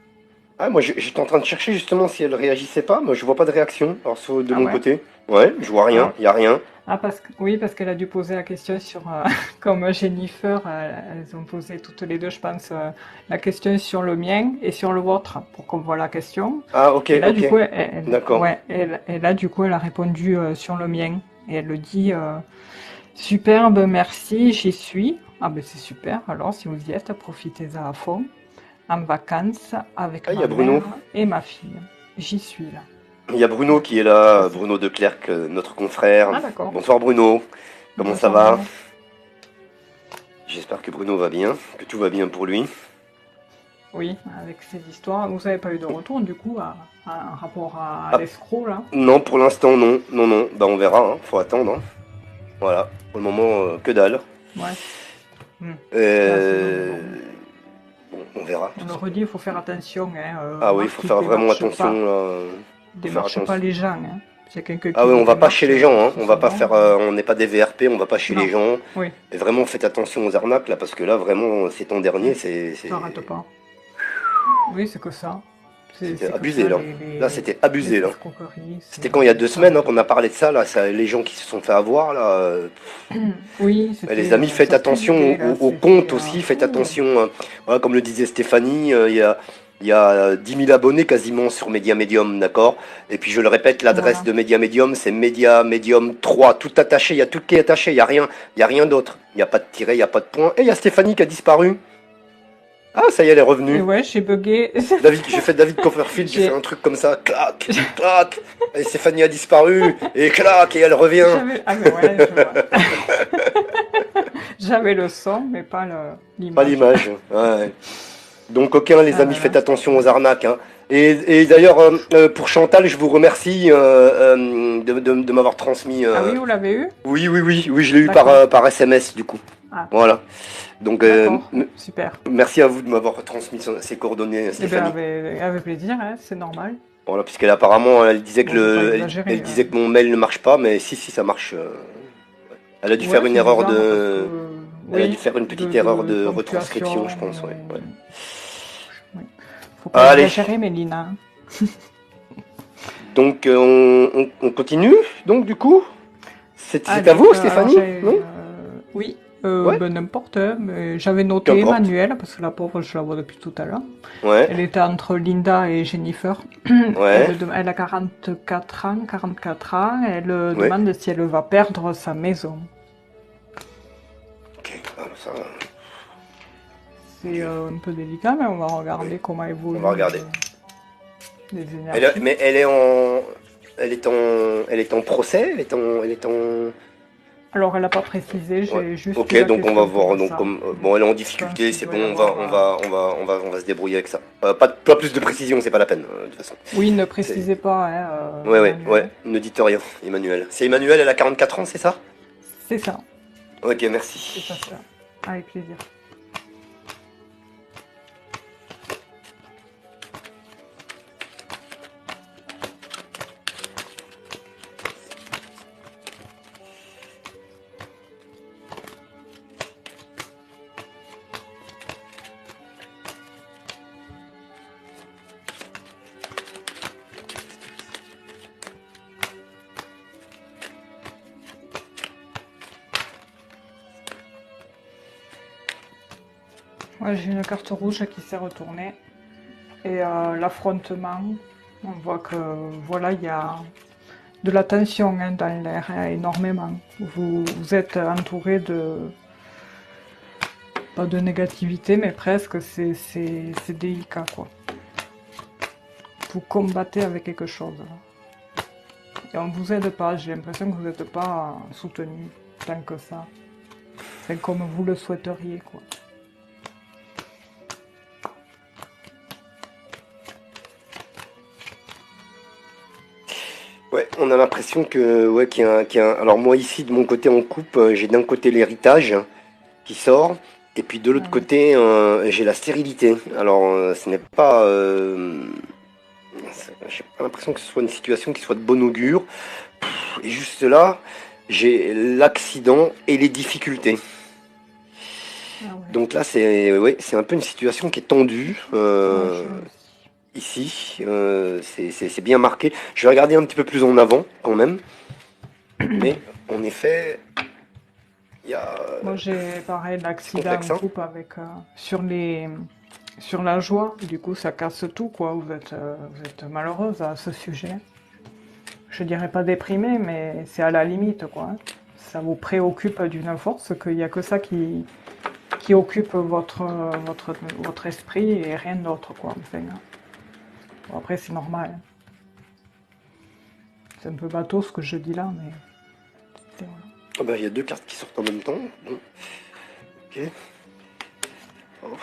S2: Ah, moi, j'étais en train de chercher justement si elle réagissait pas. Moi, je vois pas de réaction. Alors, de
S1: Ah
S2: mon
S1: ouais?
S2: côté. Ouais, je vois rien.
S1: Ah.
S2: Il y a rien.
S1: Ah, oui, parce qu'elle a dû poser la question sur, comme Jennifer, elles ont posé toutes les deux, je pense, la question sur le mien et sur le vôtre, pour qu'on voit la question.
S2: Ah, ok,
S1: Et là, du
S2: ok.
S1: coup,
S2: D'accord.
S1: ouais, et là, du coup, elle a répondu sur le mien. Et elle le dit, superbe, merci, j'y suis. Ah ben c'est super, alors si vous y êtes, profitez-en à fond. En vacances avec
S2: Ah, il y
S1: ma
S2: a Bruno.
S1: mère et ma fille. J'y suis là.
S2: Il y a Bruno qui est
S1: Ça,
S2: là,
S1: c'est-
S2: Bruno de Clercq, notre confrère.
S1: Ah d'accord.
S2: Bonsoir Bruno. Comment ça
S1: Bonsoir
S2: va?
S1: Bruno.
S2: J'espère que Bruno va bien, que tout va bien pour lui.
S1: Oui, avec ces histoires, vous n'avez pas eu de retour du coup en rapport à
S2: Ah,
S1: l'escroc là?
S2: non, pour l'instant, non. Non, non. Bah, on verra, hein. Faut attendre, hein. Voilà. Pour le moment, que dalle.
S1: Ouais. Hmm. Ah, c'est
S2: Euh, Bon, on verra, de
S1: on
S2: toute
S1: le
S2: façon.
S1: redit, il faut faire attention, hein,
S2: Ah oui, il
S1: voir
S2: faut
S1: qu'il
S2: faire vraiment
S1: démarche
S2: attention,
S1: pas,
S2: là. Faut faire
S1: démarche pas
S2: attention.
S1: les gens. Hein. S'il y a quelqu'un
S2: Ah
S1: qui
S2: oui,
S1: vous
S2: on va pas chez
S1: démarche,
S2: les gens,
S1: de
S2: hein.
S1: toute
S2: On va
S1: façon,
S2: pas faire, on n'est pas des VRP, on va pas chez les
S1: non.
S2: gens.
S1: Oui,
S2: Et vraiment, faites attention aux arnaques, là, parce que là, vraiment, ces temps derniers,
S1: hmm. Ça arrête pas. Oui, c'est que ça.
S2: c'était
S1: C'est que
S2: abusé,
S1: ça,
S2: là. Là, c'était abusé,
S1: les
S2: là.
S1: escroqueries,
S2: C'était quand il y a deux
S1: ça
S2: semaines, hein,
S1: arrête
S2: qu'on a
S1: pas.
S2: parlé de ça, là, les gens qui se sont fait avoir, là.
S1: Oui,
S2: Les amis, faites
S1: ça se
S2: attention
S1: divulguait, là,
S2: aux
S1: c'était...
S2: comptes aussi, faites
S1: ouh,
S2: attention. Voilà, comme le disait Stéphanie, il y a 10 000 abonnés quasiment sur Média Medium, d'accord? Et puis je le répète, l'adresse
S1: voilà.
S2: de Média Medium, c'est Média Medium 3, tout attaché, il y a tout qui est attaché, il y a rien d'autre. Il n'y a pas de tiret, il n'y a pas de point. Et il y a Stéphanie qui a disparu. Ah, ça y est, elle est
S1: Et
S2: revenue.
S1: ouais, j'ai bugué.
S2: David, j'ai fait David Copperfield, j'ai fait un
S1: J'ai...
S2: truc comme ça, clac, clac. Et Stéphanie a disparu, et clac, et elle revient.
S1: J'avais... Ah mais ouais, je vois. J'avais le son, mais pas
S2: Pas
S1: l'image.
S2: l'image. Ouais. Donc, aucun, les
S1: Ah
S2: amis,
S1: là
S2: faites
S1: là.
S2: attention aux arnaques, hein. Et d'ailleurs, pour Chantal, je vous remercie de m'avoir transmis.
S1: Ah oui, vous l'avez eu?
S2: Oui, oui, oui, oui, je l'ai eu
S1: D'accord.
S2: par SMS, du coup.
S1: Ah,
S2: Voilà. Donc,
S1: d'accord. Super.
S2: merci à vous de m'avoir transmis ses coordonnées,
S1: Eh bien,
S2: Stéphanie.
S1: avec plaisir, hein, c'est normal.
S2: Voilà, puisqu'elle apparemment, elle disait que
S1: Bon, faut pas
S2: elle
S1: exagérer.
S2: disait que mon mail ne marche pas, mais si, si, ça marche. Elle a dû faire
S1: Ouais,
S2: une
S1: c'est
S2: erreur
S1: bizarre parce
S2: de,
S1: que,
S2: elle a dû
S1: oui,
S2: faire une petite erreur
S1: de
S2: de retranscription, je
S1: ponctuation.
S2: pense, ouais. Ouais.
S1: Oui. Faut pas
S2: Allez,
S1: exagérer, Mélina.
S2: donc on continue, donc du coup, c'est à
S1: Allez,
S2: vous,
S1: alors
S2: Stéphanie, non?
S1: oui,
S2: Ouais,
S1: ben n'importe, hein, mais j'avais noté
S2: qu'importe.
S1: Emmanuel, parce que la pauvre, je la vois depuis tout à l'heure.
S2: Ouais,
S1: Elle était entre Linda et Jennifer.
S2: ouais,
S1: Elle a 44 ans, elle
S2: ouais.
S1: demande si elle va perdre sa maison.
S2: Ok, ah, ça,
S1: C'est un peu délicat, mais on va
S2: oui,
S1: regarder comment
S2: on va
S1: évoluent
S2: regarder.
S1: les énergies.
S2: Mais elle est en procès, elle est en.
S1: Alors, elle n'a pas précisé,
S2: Ouais.
S1: j'ai juste
S2: Ok,
S1: eu la
S2: donc on va
S1: question
S2: voir.
S1: comme
S2: Donc
S1: ça.
S2: comme
S1: Mais
S2: bon, elle est en
S1: je pense
S2: difficulté,
S1: qu'il
S2: c'est
S1: doit y
S2: bon,
S1: avoir...
S2: on va se débrouiller avec ça. Pas plus de précision, c'est pas la peine, de toute façon.
S1: Oui, ne
S2: C'est.
S1: précisez pas, hein,
S2: Ouais, ouais, ouais.
S1: Emmanuel.
S2: Ne dites rien, Emmanuel. C'est Emmanuel, elle a 44 ans, c'est ça?
S1: C'est ça,
S2: Ok,
S1: c'est ça,
S2: merci.
S1: ça. Avec plaisir. Moi, j'ai une carte rouge qui s'est retournée. Et l'affrontement, on voit que, voilà, il y a de la tension hein, dans l'air, hein, énormément. Vous êtes entouré pas de négativité, mais presque, c'est délicat, quoi. Vous combattez avec quelque chose. Et on vous aide pas, j'ai l'impression que vous n'êtes pas soutenu tant que ça. C'est comme vous le souhaiteriez, quoi.
S2: Ouais, on a l'impression que, ouais, Alors moi ici, de mon côté en coupe, j'ai d'un côté l'héritage qui sort, et puis de
S1: Ah
S2: l'autre
S1: oui.
S2: côté, j'ai la stérilité. Alors, ce n'est pas... j'ai pas l'impression que ce soit une situation qui soit de bon augure. Et juste là, j'ai l'accident et les difficultés.
S1: Ah ouais.
S2: Donc là, c'est ouais, c'est un peu une situation qui est tendue.
S1: Ouais, j'ai aussi.
S2: Ici, c'est bien marqué. Je vais regarder un petit peu plus en avant quand même. Mais en effet, il y a
S1: Moi, j'ai pareil
S2: c'est
S1: l'accident en
S2: complexe, hein.
S1: coupe avec sur la joie. Du coup, ça casse tout, quoi. Vous êtes malheureuse à ce sujet. Je dirais pas déprimée, mais c'est à la limite, quoi, hein. Ça vous préoccupe d'une force qu'il n'y a que ça qui occupe votre esprit et rien d'autre, quoi. Enfin, hein. Bon, après, c'est normal. C'est un peu bateau ce que je dis là, mais voilà.
S2: Ah bah, il y a deux cartes qui sortent en même temps. Bon, ok. Oh.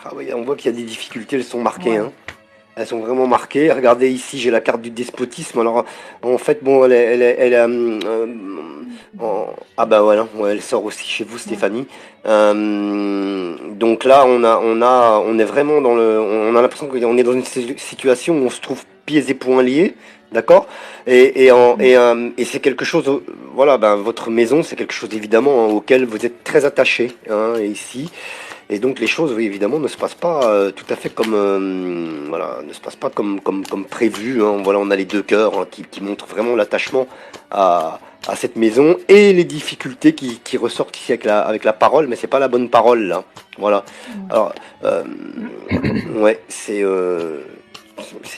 S2: Ah oui, on voit qu'il y a des difficultés, elles sont marquées,
S1: Ouais,
S2: hein. Elles sont vraiment marquées. Regardez ici, j'ai la carte du despotisme. Alors, en fait, bon, ah bah voilà, ouais, elle sort aussi chez vous,
S1: ouais.
S2: Stéphanie. Donc là, on est vraiment dans on a l'impression qu'on est dans une situation où on se trouve pieds et poings liés, d'accord?
S1: Mm.
S2: Et c'est quelque chose, voilà, ben votre maison, c'est quelque chose évidemment hein, auquel vous êtes très attaché, hein, ici. Et donc les choses, oui, évidemment, ne se passent pas tout à fait comme voilà, ne se passent pas comme prévu, hein. Voilà, on a les deux cœurs hein, qui montrent vraiment l'attachement à cette maison et les difficultés qui ressortent ici avec la parole, mais c'est pas la bonne parole là. Voilà.
S1: Ouais.
S2: Alors euh, ouais, c'est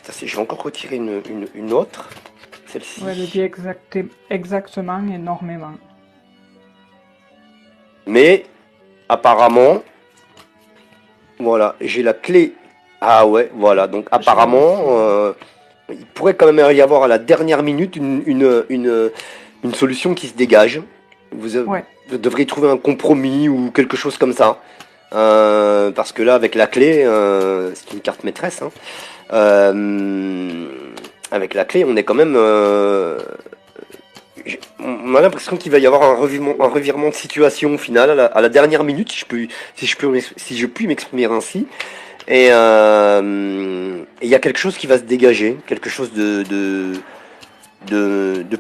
S2: assez. Je vais encore retirer une autre,
S1: Ouais, elle dit
S2: celle-ci.
S1: exactement, énormément.
S2: Mais apparemment, voilà, j'ai la clé. Ah ouais, voilà. Donc
S1: Je l'ai
S2: apparemment,
S1: aussi, ouais.
S2: il pourrait quand même y avoir à la dernière minute une solution qui se dégage.
S1: Ouais.
S2: Vous devriez trouver un compromis ou quelque chose comme ça. Parce que là, avec la clé, c'est une carte maîtresse. Hein. Euh, avec la clé, on est quand même. On a l'impression qu'il va y avoir un revirement de situation au final à la dernière minute, si je puis m'exprimer ainsi. Et il y a quelque chose qui va se dégager, quelque chose de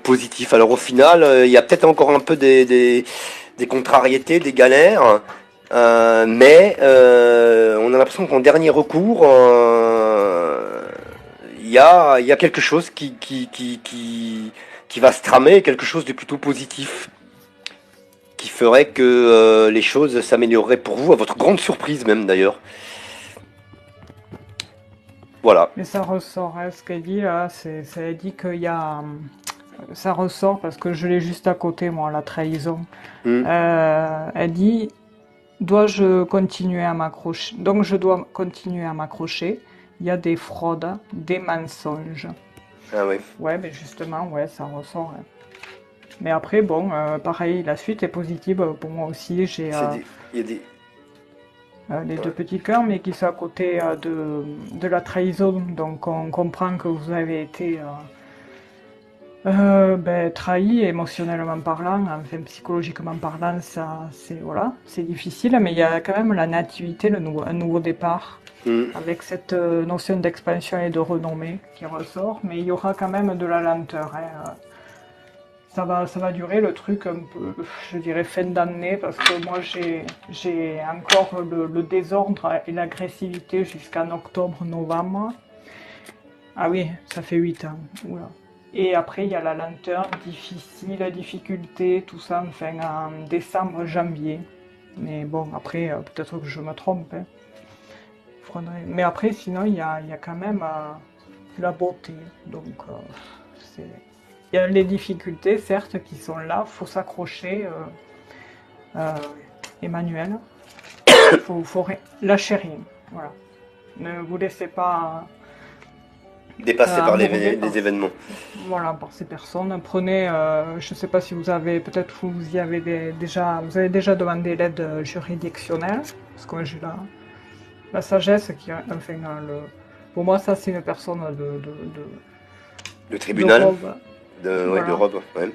S2: positif. Alors au final, il y a peut-être encore un peu des contrariétés, des galères, mais on a l'impression qu'en dernier recours, il y a quelque chose qui va se tramer, quelque chose de plutôt positif, qui ferait que les choses s'amélioreraient pour vous, à votre grande surprise même d'ailleurs. Voilà.
S1: Mais ça ressort, hein, ce qu'elle dit là, elle dit qu'il y a. Ça ressort parce que je l'ai juste à côté, moi, la trahison.
S2: Hmm.
S1: Elle dit, dois-je continuer à m'accrocher? Donc je dois continuer à m'accrocher. Il y a des fraudes, des mensonges.
S2: Ah ouais.
S1: Ouais, mais justement, ouais, ça ressort, hein. Mais après, bon, pareil, la suite est positive pour moi aussi. J'ai
S2: Il y a des.
S1: les deux
S2: Ouais.
S1: petits cœurs, mais qui sont à côté de la trahison. Donc on comprend que vous avez été ben, trahi émotionnellement parlant, enfin psychologiquement parlant, ça c'est voilà, c'est difficile, mais il y a quand même la nativité, un nouveau départ,
S2: Hmm.
S1: avec cette notion d'expansion et de renommée qui ressort, mais il y aura quand même de la lenteur, hein. Ça va durer le truc un peu, je dirais fin d'année, parce que moi j'ai encore le désordre et l'agressivité jusqu'en octobre-novembre. Ah oui, ça fait 8 ans. Oula. Et après, il y a la lenteur, difficile, la difficulté, tout ça, enfin, en décembre, janvier. Mais bon, après, peut-être que je me trompe, hein. Mais après, sinon, il y a quand même la beauté. Donc, c'est... il y a les difficultés, certes, qui sont là, faut s'accrocher, euh, Emmanuel, lâcher rien, voilà. Ne vous laissez pas
S2: Dépassé par
S1: embourber
S2: les événements.
S1: voilà, par ces personnes. Prenez, je ne sais pas si vous avez, peut-être vous y avez déjà, vous avez déjà demandé l'aide juridictionnelle, parce que moi j'ai la sagesse qui, enfin, pour moi ça c'est une personne
S2: Le
S1: de
S2: tribunal
S1: robe,
S2: ouais, de
S1: voilà.
S2: Rob, ouais.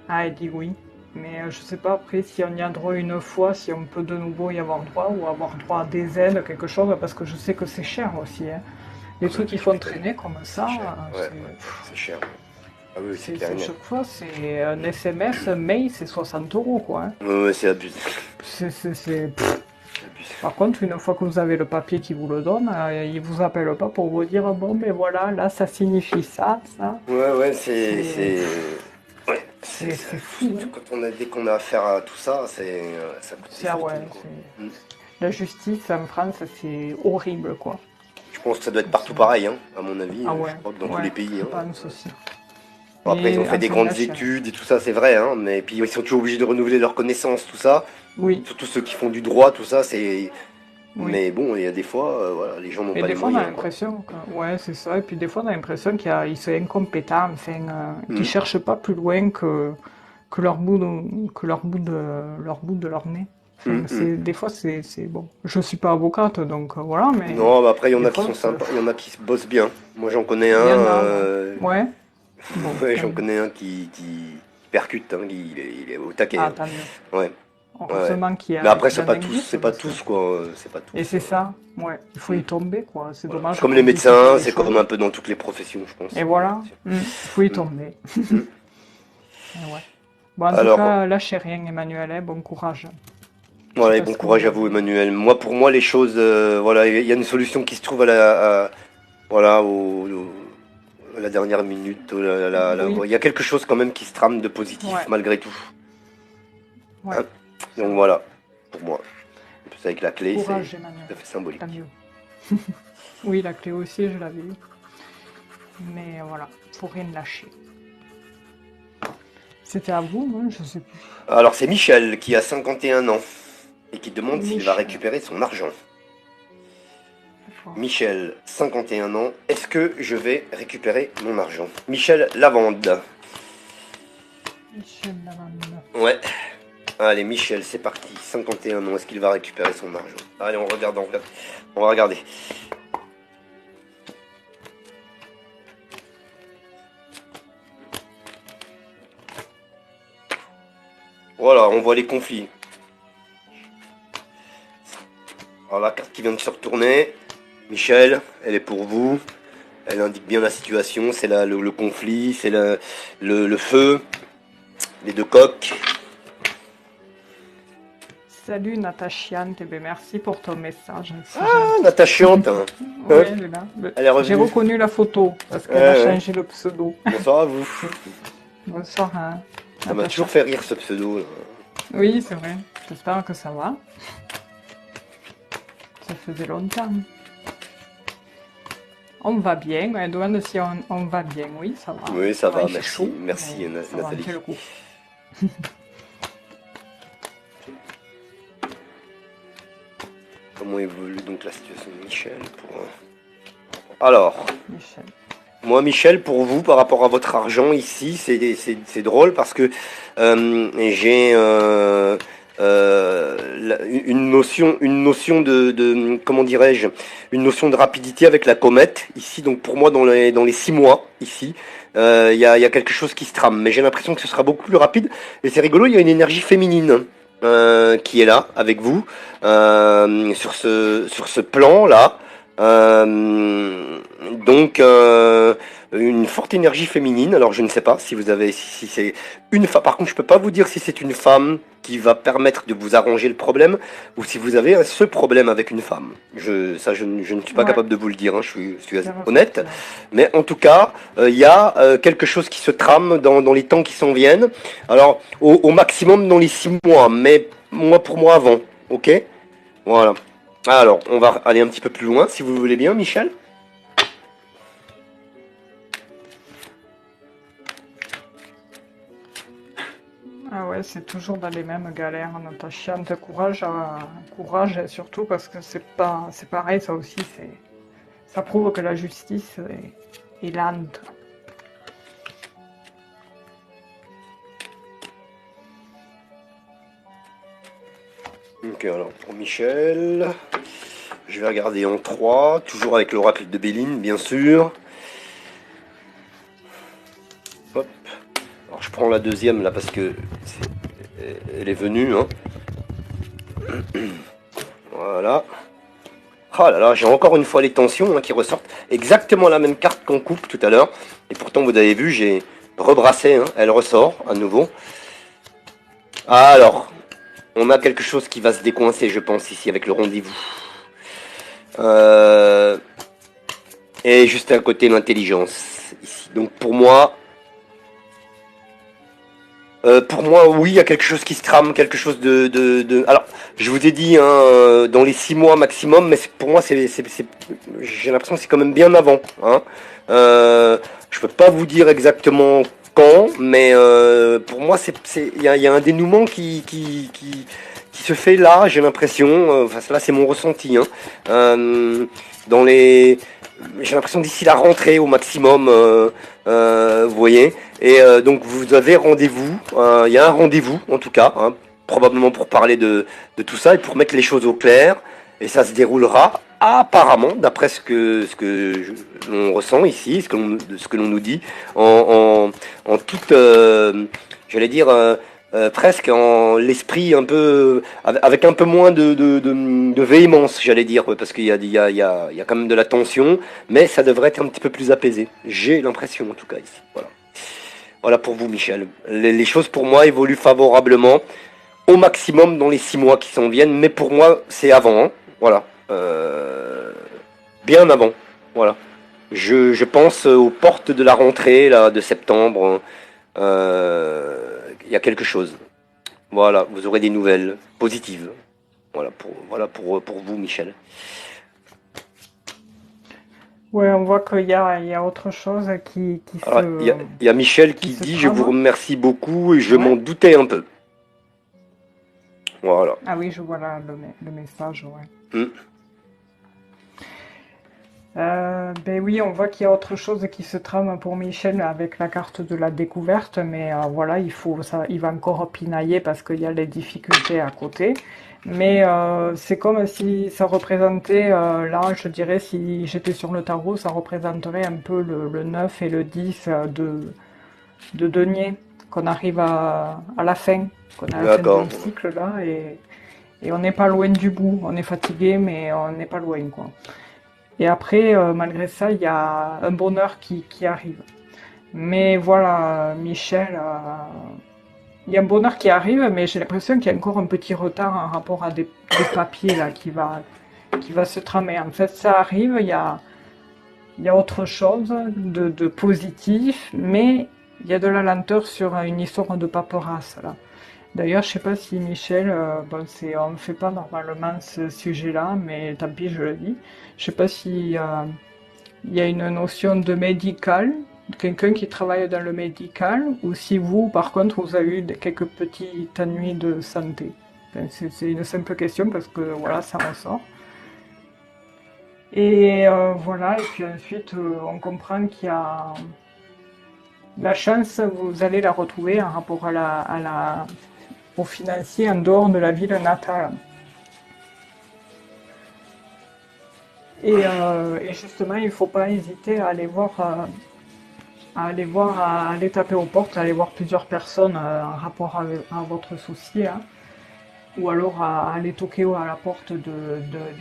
S1: Ah, elle dit oui. Mais je sais pas après si on y a droit une fois, si on peut de nouveau y avoir droit ou avoir droit à des aides, quelque chose, parce que je sais que c'est cher aussi, hein. Les
S2: Ah bah
S1: trucs
S2: oui,
S1: qui
S2: tu
S1: font
S2: m'étonnes.
S1: traîner comme
S2: C'est
S1: ça,
S2: cher. Ouais, ouais,
S1: c'est
S2: c'est cher. Ah oui, c'est clair et
S1: c'est
S2: net.
S1: chaque fois, c'est un SMS, un mail, c'est 60 € quoi, hein.
S2: Ouais, ouais, c'est abusé.
S1: Pff.
S2: C'est abusé.
S1: Par contre, une fois que vous avez le papier qui vous le donne, il vous appelle pas pour vous dire bon ben voilà, là ça signifie ça, ça.
S2: Ouais, ouais,
S1: C'est
S2: ouais,
S1: c'est fou, hein.
S2: dès qu'on a affaire à tout ça, ça coûte des
S1: C'est ah ouais,
S2: fortunes, quoi. Mm.
S1: la justice en France, c'est horrible quoi.
S2: Je pense que ça doit être partout
S1: C'est-
S2: pareil, hein, à mon avis.
S1: Ah
S2: Je
S1: ouais,
S2: crois que dans tous
S1: ouais,
S2: les pays,
S1: je
S2: hein.
S1: pense aussi.
S2: Bon, après, ils ont
S1: Mais
S2: fait des
S1: enfin,
S2: grandes études et tout ça, c'est vrai, hein, mais puis ils sont toujours obligés de renouveler leurs connaissances, tout ça.
S1: oui,
S2: Surtout ceux qui font du droit, tout ça, c'est.
S1: oui.
S2: Mais bon, il y a des fois, voilà, les gens n'ont
S1: Et
S2: pas les
S1: des fois, on a
S2: moyens, quoi.
S1: l'impression que, ouais, c'est ça. Et puis des fois, on a l'impression qu'ils sont incompétents, enfin, qu'ils
S2: Mm,
S1: cherchent pas plus loin que leur bout de leur nez. Enfin,
S2: mm, mm.
S1: des fois, c'est bon. Je suis pas avocate, donc voilà, mais
S2: Non, bah après, il y en
S1: des
S2: a qui
S1: fois,
S2: sont sympas, il y en a qui se bossent bien. Moi, j'en connais un,
S1: il y en a, ouais. Ouais, bon,
S2: ouais,
S1: tant
S2: j'en
S1: mieux.
S2: connais un qui percute, hein, il est au taquet,
S1: Ah,
S2: hein.
S1: tant mieux.
S2: Ouais, ouais, ouais.
S1: Heureusement
S2: Mais après,
S1: qu'il y en
S2: c'est
S1: existe,
S2: pas
S1: parce que...
S2: tous, quoi, c'est pas
S1: Et
S2: tous.
S1: c'est ça, ouais. Il faut
S2: Mm.
S1: y tomber, quoi. C'est
S2: Voilà. C'est
S1: dommage
S2: comme les
S1: qu'on puisse faire
S2: médecins,
S1: des
S2: c'est comme un
S1: choses.
S2: peu dans toutes les professions, je pense.
S1: Et voilà, il faut y tomber.
S2: Mm.
S1: Et ouais. Bon, en tout
S2: Alors,
S1: cas, lâchez rien, Emmanuel, hein, bon courage. Je sais
S2: voilà, et
S1: pas
S2: bon
S1: ce que vous
S2: courage à vous,
S1: avez.
S2: Emmanuel. Moi, pour moi, les choses, voilà, il y a une solution qui se trouve voilà, à la dernière minute.
S1: Oui,
S2: Il y a quelque chose quand même qui se trame de positif,
S1: ouais,
S2: malgré tout.
S1: ouais,
S2: Hein.
S1: c'est
S2: Donc
S1: vrai.
S2: voilà, pour moi. En plus, avec la clé, c'est
S1: Courage, Emmanuel.
S2: tout à fait
S1: Tant
S2: symbolique.
S1: mieux. Oui, la clé aussi, je l'avais eue. Mais voilà, faut rien lâcher. C'était à vous, hein, je sais plus.
S2: Alors, c'est Michel qui a 51 ans et qui demande s'il va
S1: Michel.
S2: récupérer son argent.
S1: D'accord.
S2: Michel, 51 ans, est-ce que je vais récupérer mon argent? Michel Lavande.
S1: Michel Lavande.
S2: Ouais. Allez, Michel, c'est parti. 51 ans, est-ce qu'il va récupérer son argent? Allez, on regarde, on regarde. On va regarder. Voilà, on voit les conflits. Alors la carte qui vient de se retourner, Michel, elle est pour vous. Elle indique bien la situation, c'est le conflit, c'est le feu, les deux coques.
S1: Salut Natachiane, eh ben, merci pour ton message, c'est
S2: Ah,
S1: gentil.
S2: Natachante, hein.
S1: Oui,
S2: Hein.
S1: elle est là.
S2: Elle est
S1: J'ai
S2: revenue.
S1: reconnu la photo parce
S2: Ouais,
S1: qu'elle a
S2: ouais.
S1: changé le pseudo.
S2: Bonsoir à vous.
S1: Bonsoir, hein,
S2: Ça m'a
S1: Natacha.
S2: toujours fait rire ce pseudo, là.
S1: Oui, c'est vrai. J'espère que ça va. Ça faisait longtemps. On va bien. Elle demande si on va bien. Oui, ça va.
S2: Oui, ça va,
S1: Il fait
S2: merci.
S1: chaud,
S2: Merci,
S1: mais ça va, on
S2: Nathalie.
S1: fait le coup.
S2: Comment évolue donc la situation de Michel Alors,
S1: Michel.
S2: moi, Michel, pour vous, par rapport à votre argent ici, c'est drôle parce que j'ai une notion comment dirais-je, une notion de rapidité avec la comète ici. Donc pour moi, dans les 6 mois ici, il y a quelque chose qui se trame. Mais j'ai l'impression que ce sera beaucoup plus rapide. Et c'est rigolo, il y a une énergie féminine qui est là avec vous sur ce plan là. Donc une forte énergie féminine. Alors je ne sais pas si vous avez si c'est une femme. Par contre, je peux pas vous dire si c'est une femme qui va permettre de vous arranger le problème ou si vous avez ce problème avec une femme. Je ne suis pas
S1: Ouais,
S2: capable de vous le dire. Hein, je suis
S1: c'est
S2: honnête.
S1: ressorti là.
S2: Mais en tout cas, il y a quelque chose qui se trame dans les temps qui s'en viennent. Alors au maximum dans les 6 mois, mais pour moi avant. Ok. Voilà. Alors, on va aller un petit peu plus loin, si vous voulez bien, Michel.
S1: Ah ouais, c'est toujours dans les mêmes galères, Natacha. Courage, courage, et surtout parce que c'est pareil, ça aussi, ça prouve que la justice est lente.
S2: Donc alors pour Michel, je vais regarder en 3, toujours avec l'oracle de Béline, bien sûr. Hop. Alors je prends la deuxième là parce que elle est venue. Hein. Voilà. Ah là là, j'ai encore une fois les tensions qui ressortent. Exactement la même carte qu'on coupe tout à l'heure. Et pourtant, vous avez vu, j'ai rebrassé. Elle ressort à nouveau. Ah, alors, on a quelque chose qui va se décoincer, je pense, ici, avec le rendez-vous. Et juste à côté, l'intelligence. Ici. Donc, pour moi, oui, il y a quelque chose qui se trame, quelque chose de... Alors, je vous ai dit, dans les 6 mois maximum, mais pour moi, j'ai l'impression que c'est quand même bien avant. Hein. Je peux pas vous dire exactement quand, mais pour moi, il y a un dénouement qui se fait là, j'ai l'impression. Enfin, là, c'est mon ressenti. Hein. Dans les... J'ai l'impression d'ici la rentrée au maximum, vous voyez. Et donc vous avez rendez-vous, il y a un rendez-vous en tout cas, hein, probablement pour parler de tout ça et pour mettre les choses au clair. Et ça se déroulera apparemment, d'après l'on ressent ici, ce que l'on nous dit, en toute, j'allais dire, presque en l'esprit un peu, avec un peu moins de véhémence, j'allais dire, parce qu'il y a quand même de la tension, mais ça devrait être un petit peu plus apaisé. J'ai l'impression en tout cas ici. Voilà. Voilà pour vous, Michel. Les choses pour moi évoluent favorablement au maximum dans les 6 mois qui s'en viennent, mais pour moi, c'est avant. Hein. Voilà. Bien avant. Voilà. Je pense aux portes de la rentrée là, de septembre. Il y a quelque chose. Voilà, vous aurez des nouvelles positives. Voilà pour vous, Michel.
S1: Ouais, on voit qu'il y a autre chose
S2: Alors, il y a Michel
S1: qui
S2: qui
S1: se
S2: dit: je vous
S1: trame.
S2: remercie beaucoup et je m'en
S1: Ouais.
S2: doutais un peu. Voilà.
S1: Ah oui, je vois là le message, ouais.
S2: Hmm.
S1: Ben oui, on voit qu'il y a autre chose qui se trame pour Michel avec la carte de la découverte, mais voilà, il va encore pinailler parce qu'il y a les difficultés à côté. Mais c'est comme si ça représentait, là, je dirais, si j'étais sur le tarot, ça représenterait un peu le 9 et le 10 de denier, qu'on arrive à la fin, qu'on est à la fin
S2: D'accord.
S1: d'un cycle là, et on n'est pas loin du bout. On est fatigué, mais on n'est pas loin, quoi. Et après, malgré ça, il y a un bonheur qui arrive. Mais voilà, Michel, il y a un bonheur qui arrive, mais j'ai l'impression qu'il y a encore un petit retard en rapport à des papiers là qui va se tramer. En fait, ça arrive, il y a autre chose de positif, mais il y a de la lenteur sur une histoire de paperasse là. D'ailleurs, je sais pas si Michel, bon, on ne fait pas normalement ce sujet-là, mais tant pis, je le dis. Je sais pas si il y a une notion de médical, quelqu'un qui travaille dans le médical, ou si vous, par contre, vous avez eu quelques petites ennuis de santé. Enfin, c'est une simple question parce que voilà, ça ressort. Et voilà, et puis ensuite, on comprend qu'il y a la chance, vous allez la retrouver en rapport au financier en dehors de la ville natale. Et justement, il ne faut pas hésiter à aller taper aux portes, à aller voir plusieurs personnes en rapport à votre souci, hein, ou alors à aller toquer à la porte du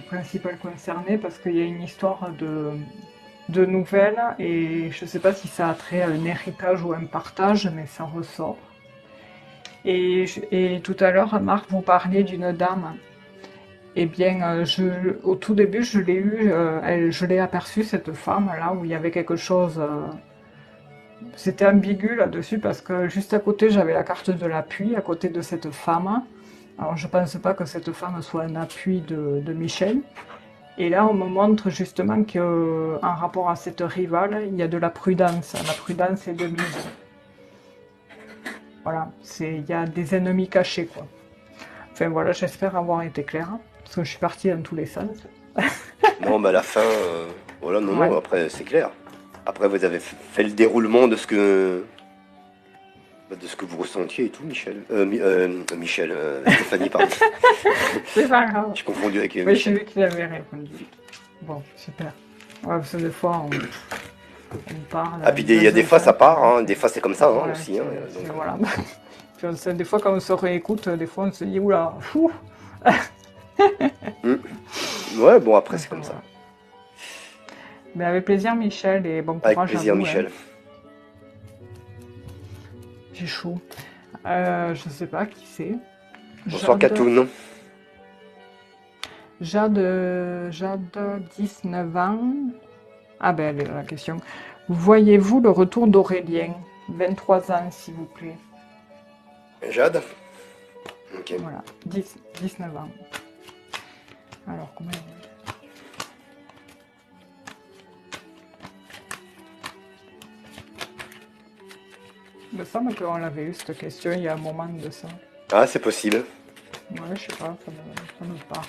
S1: principal concerné, parce qu'il y a une histoire de nouvelles, et je ne sais pas si ça a trait à un héritage ou un partage, mais ça ressort. Et tout à l'heure, Marc, vous parliez d'une dame. Eh bien, au tout début, je l'ai eu, je l'ai aperçue, cette femme, là, où il y avait quelque chose. C'était ambigu là-dessus, parce que juste à côté, j'avais la carte de l'appui, à côté de cette femme. Alors, je pense pas que cette femme soit un appui de Michel. Et là, on me montre justement qu'en rapport à cette rivale, il y a de la prudence. La prudence est de mise. Voilà, il y a des ennemis cachés, quoi. Enfin voilà, j'espère avoir été claire, hein, parce que je suis partie dans tous les sens.
S2: Non, mais à la fin, voilà, non,
S1: Ouais,
S2: non, après, c'est clair. Après, vous avez fait le déroulement de ce que vous ressentiez et tout, Michel. Michel, Stéphanie, pardon.
S1: c'est pas grave.
S2: J'ai confondu avec
S1: Mais j'ai
S2: Michel.
S1: vu qu'il avait répondu. Bon, super. Ouais, parce que des fois, on parle
S2: Ah, puis il y a
S1: dans
S2: des
S1: un
S2: fois, ça
S1: sens,
S2: part, hein. Des fois, c'est comme ça, hein,
S1: ouais,
S2: aussi, hein. Donc,
S1: voilà. Puis des fois, quand on se réécoute, des fois, on se dit, oula, fou.
S2: ouais, bon, après, c'est
S1: Enfin,
S2: comme ça.
S1: voilà. Mais avec plaisir, Michel, et bon
S2: Avec
S1: courage à
S2: plaisir,
S1: vous, hein.
S2: Michel.
S1: J'ai chaud. Je sais pas qui c'est.
S2: Bonsoir,
S1: Jade,
S2: Katoun.
S1: Jade, 19 ans. Ah ben, elle est la question. Voyez-vous le retour d'Aurélien? 23 ans, s'il vous plaît.
S2: Jade. Ok.
S1: Voilà, 19 ans. Alors, comment... Il me semble qu'on l'avait eu, cette question, il y a un moment de ça.
S2: Ah, c'est possible.
S1: Ouais, je sais pas, ça me parle.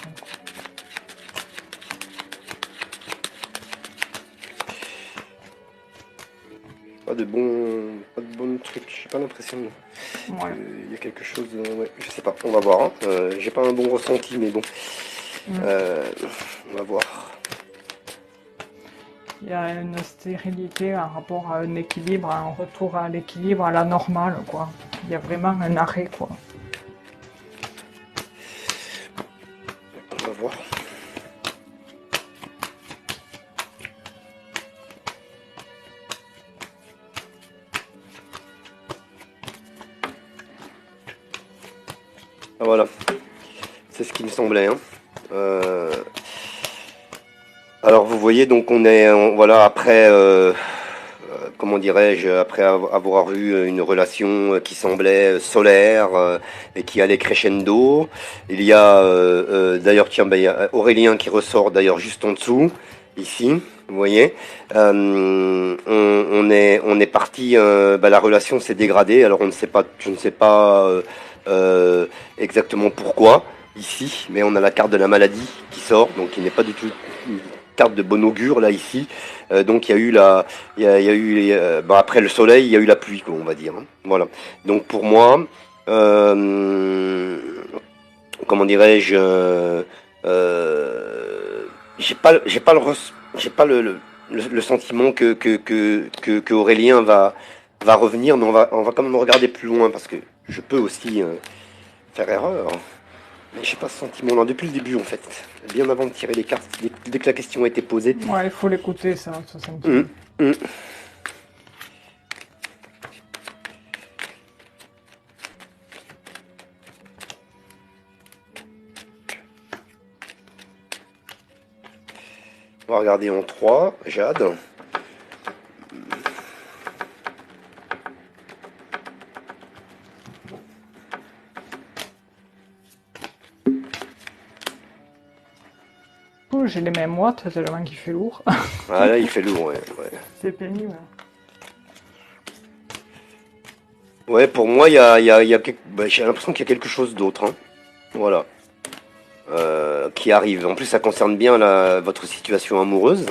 S2: Pas de bons trucs. J'ai pas l'impression
S1: Ouais.
S2: qu'il y a quelque chose. Ouais, je sais pas. On va voir, hein. J'ai pas un bon ressenti, mais bon.
S1: Mm.
S2: On va voir.
S1: Il y a une stérilité en rapport à un équilibre, un retour à l'équilibre, à la normale, quoi. Il y a vraiment un arrêt, quoi.
S2: On va voir. Ah, voilà. C'est ce qui me semblait, hein. Alors vous voyez, donc voilà, après, comment dirais-je, après avoir eu une relation qui semblait solaire et qui allait crescendo, il y a d'ailleurs, tiens, ben, il y a Aurélien qui ressort d'ailleurs juste en dessous, ici, vous voyez. On est parti, ben, la relation s'est dégradée, alors on ne sait pas, je ne sais pas exactement pourquoi ici, mais on a la carte de la maladie qui sort, donc qui n'est pas du tout une carte de bon augure là ici. Donc il y a eu il y a eu bah, après le soleil, il y a eu la pluie, quoi, on va dire, hein. Voilà. Donc pour moi, euh, comment dirais-je, j'ai pas j'ai pas le sentiment que Aurélien va revenir, mais on va quand même regarder plus loin parce que je peux aussi faire erreur. Mais j'ai pas ce sentiment-là depuis le début en fait. Bien avant de tirer les cartes, dès que la question a été posée.
S1: Ouais, il faut l'écouter, ça, ce sentiment.
S2: Hum, hum. On va regarder en 3, Jade.
S1: Oh, j'ai les mêmes moites, tellement qu'il fait lourd.
S2: Ah là, il fait lourd, ouais. Ouais,
S1: C'est pénible.
S2: ouais pour moi, bah, j'ai l'impression qu'il y a quelque chose d'autre, hein. Voilà. Qui arrive. En plus, ça concerne bien votre situation amoureuse.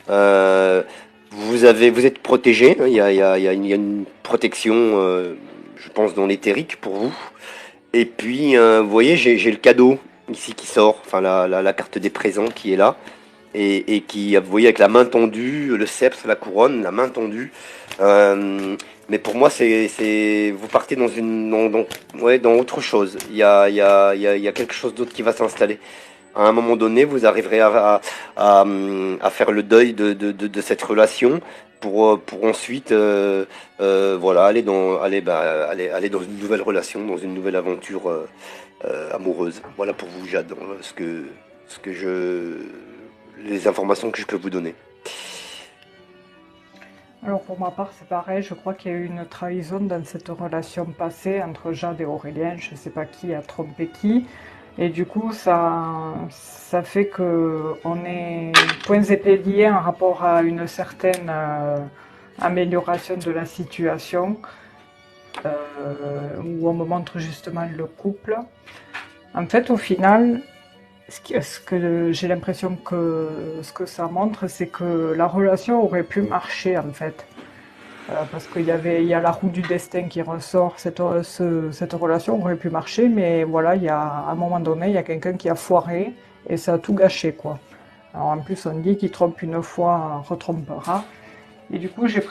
S2: Euh, vous êtes protégé, hein. Il y a une protection, je pense, dans l'éthérique pour vous. Et puis, vous voyez, j'ai le cadeau ici qui sort, enfin la carte des présents qui est là, et qui, vous voyez, avec la main tendue, le sceptre, la couronne, la main tendue. Mais pour moi, vous partez ouais, dans autre chose. Il y a quelque chose d'autre qui va s'installer. À un moment donné, vous arriverez à faire le deuil de cette relation pour ensuite voilà, aller dans une nouvelle relation, dans une nouvelle aventure amoureuse. Voilà pour vous, Jade, ce que les informations que je peux vous donner.
S1: Alors pour ma part, c'est pareil, je crois qu'il y a eu une trahison dans cette relation passée entre Jade et Aurélien, je ne sais pas qui a trompé qui, et du coup ça fait que on est points épais liés en rapport à une certaine amélioration de la situation. où on me montre justement le couple. En fait, au final, ce que j'ai l'impression que ce que ça montre, c'est que la relation aurait pu marcher en fait. Parce il y a la roue du destin qui ressort, cette relation aurait pu marcher, mais voilà, à un moment donné, il y a quelqu'un qui a foiré et ça a tout gâché, quoi. Alors en plus, on dit qui trompe une fois, retrompera. Et du coup, j'ai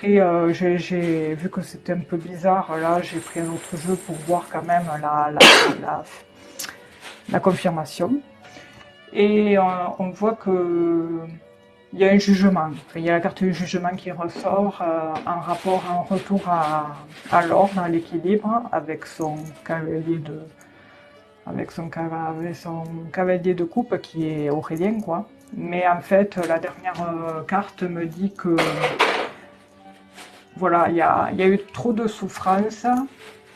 S1: vu que c'était un peu bizarre, là, j'ai pris un autre jeu pour voir quand même la, la confirmation. Et on voit que il y a un jugement. Enfin, il y a la carte du jugement qui ressort en rapport, en retour à l'ordre, à l'équilibre, avec son cavalier avec son cavalier de coupe qui est Aurélien, quoi. Mais en fait, la dernière carte me dit que voilà, il y a eu trop de souffrance.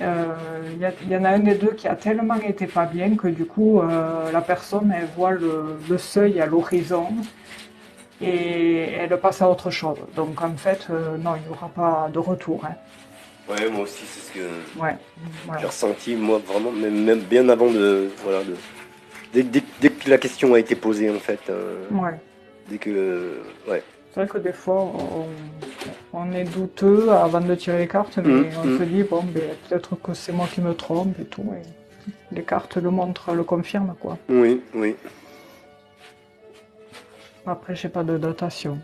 S1: Il y en a un des deux qui a tellement été pas bien que du coup, la personne, elle voit le seuil à l'horizon et elle passe à autre chose. Donc en fait, non, il n'y aura pas de retour, hein.
S2: Ouais, moi aussi, c'est ce que
S1: Ouais, voilà.
S2: j'ai ressenti, moi, vraiment, même bien avant voilà, dès que la question a été posée, en fait.
S1: Ouais.
S2: Dès que, ouais.
S1: C'est vrai que des fois, on est douteux avant de tirer les cartes,
S2: Hum,
S1: mais on se
S2: hum.
S1: dit, bon, ben, peut-être que c'est moi qui me trompe et tout. Et les cartes le montrent, le confirment, quoi.
S2: Oui, oui.
S1: Après, j'ai pas de datation.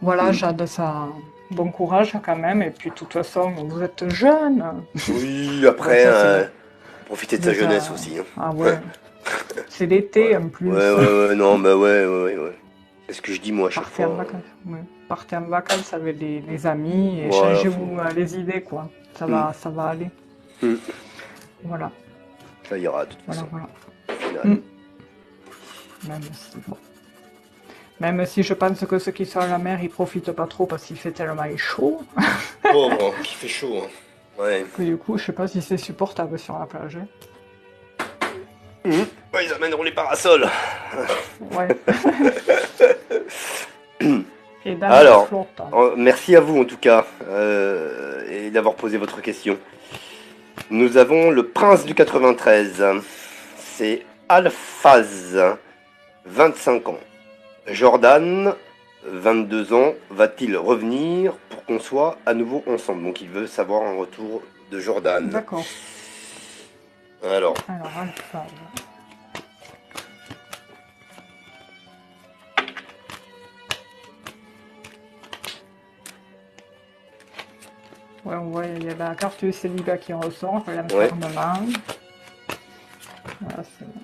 S1: Voilà,
S2: Hum.
S1: Jade, ça. Bon courage quand même. Et puis, de toute façon, vous êtes jeune.
S2: Oui,
S1: Bon,
S2: après,
S1: ça, c'est bon.
S2: profiter de sa jeunesse
S1: Déjà.
S2: aussi, hein.
S1: Ah ouais. C'est l'été
S2: Voilà.
S1: en
S2: Ouais,
S1: plus.
S2: ouais, ouais, non, bah ouais, ouais, ouais, ouais. C'est ce que je dis, moi, à chaque
S1: Partez en
S2: fois.
S1: vacances. Ouais. Partez en vacances avec les amis et
S2: Voilà, faut.
S1: changez-vous les idées, quoi.
S2: Hum,
S1: Ça va aller.
S2: hum.
S1: Voilà,
S2: Ça ira, de toute
S1: voilà,
S2: façon,
S1: voilà.
S2: au final.
S1: Mm. Même si, bon. Même si je pense que ceux qui sont à la mer, ils profitent pas trop parce qu'il fait tellement chaud
S2: Pauvre, hein, qui fait chaud, hein. Ouais.
S1: que du coup, je sais pas si c'est supportable sur la plage, hein.
S2: Hum. Ouais, ils amèneront les parasols.
S1: Ouais. Et dans la
S2: Alors,
S1: flotte.
S2: merci à vous en tout cas, et d'avoir posé votre question. Nous avons le prince du 93. C'est Alphaz, 25 ans. Jordan, 22 ans. Va-t-il revenir pour qu'on soit à nouveau ensemble? Donc il veut savoir un retour de Jordan.
S1: D'accord.
S2: Alors,
S1: Alors, alpha. Ouais, on voit, il y a la carte du célibat qui ressort,
S2: ouais.
S1: l'enfermement. Voilà, c'est bon.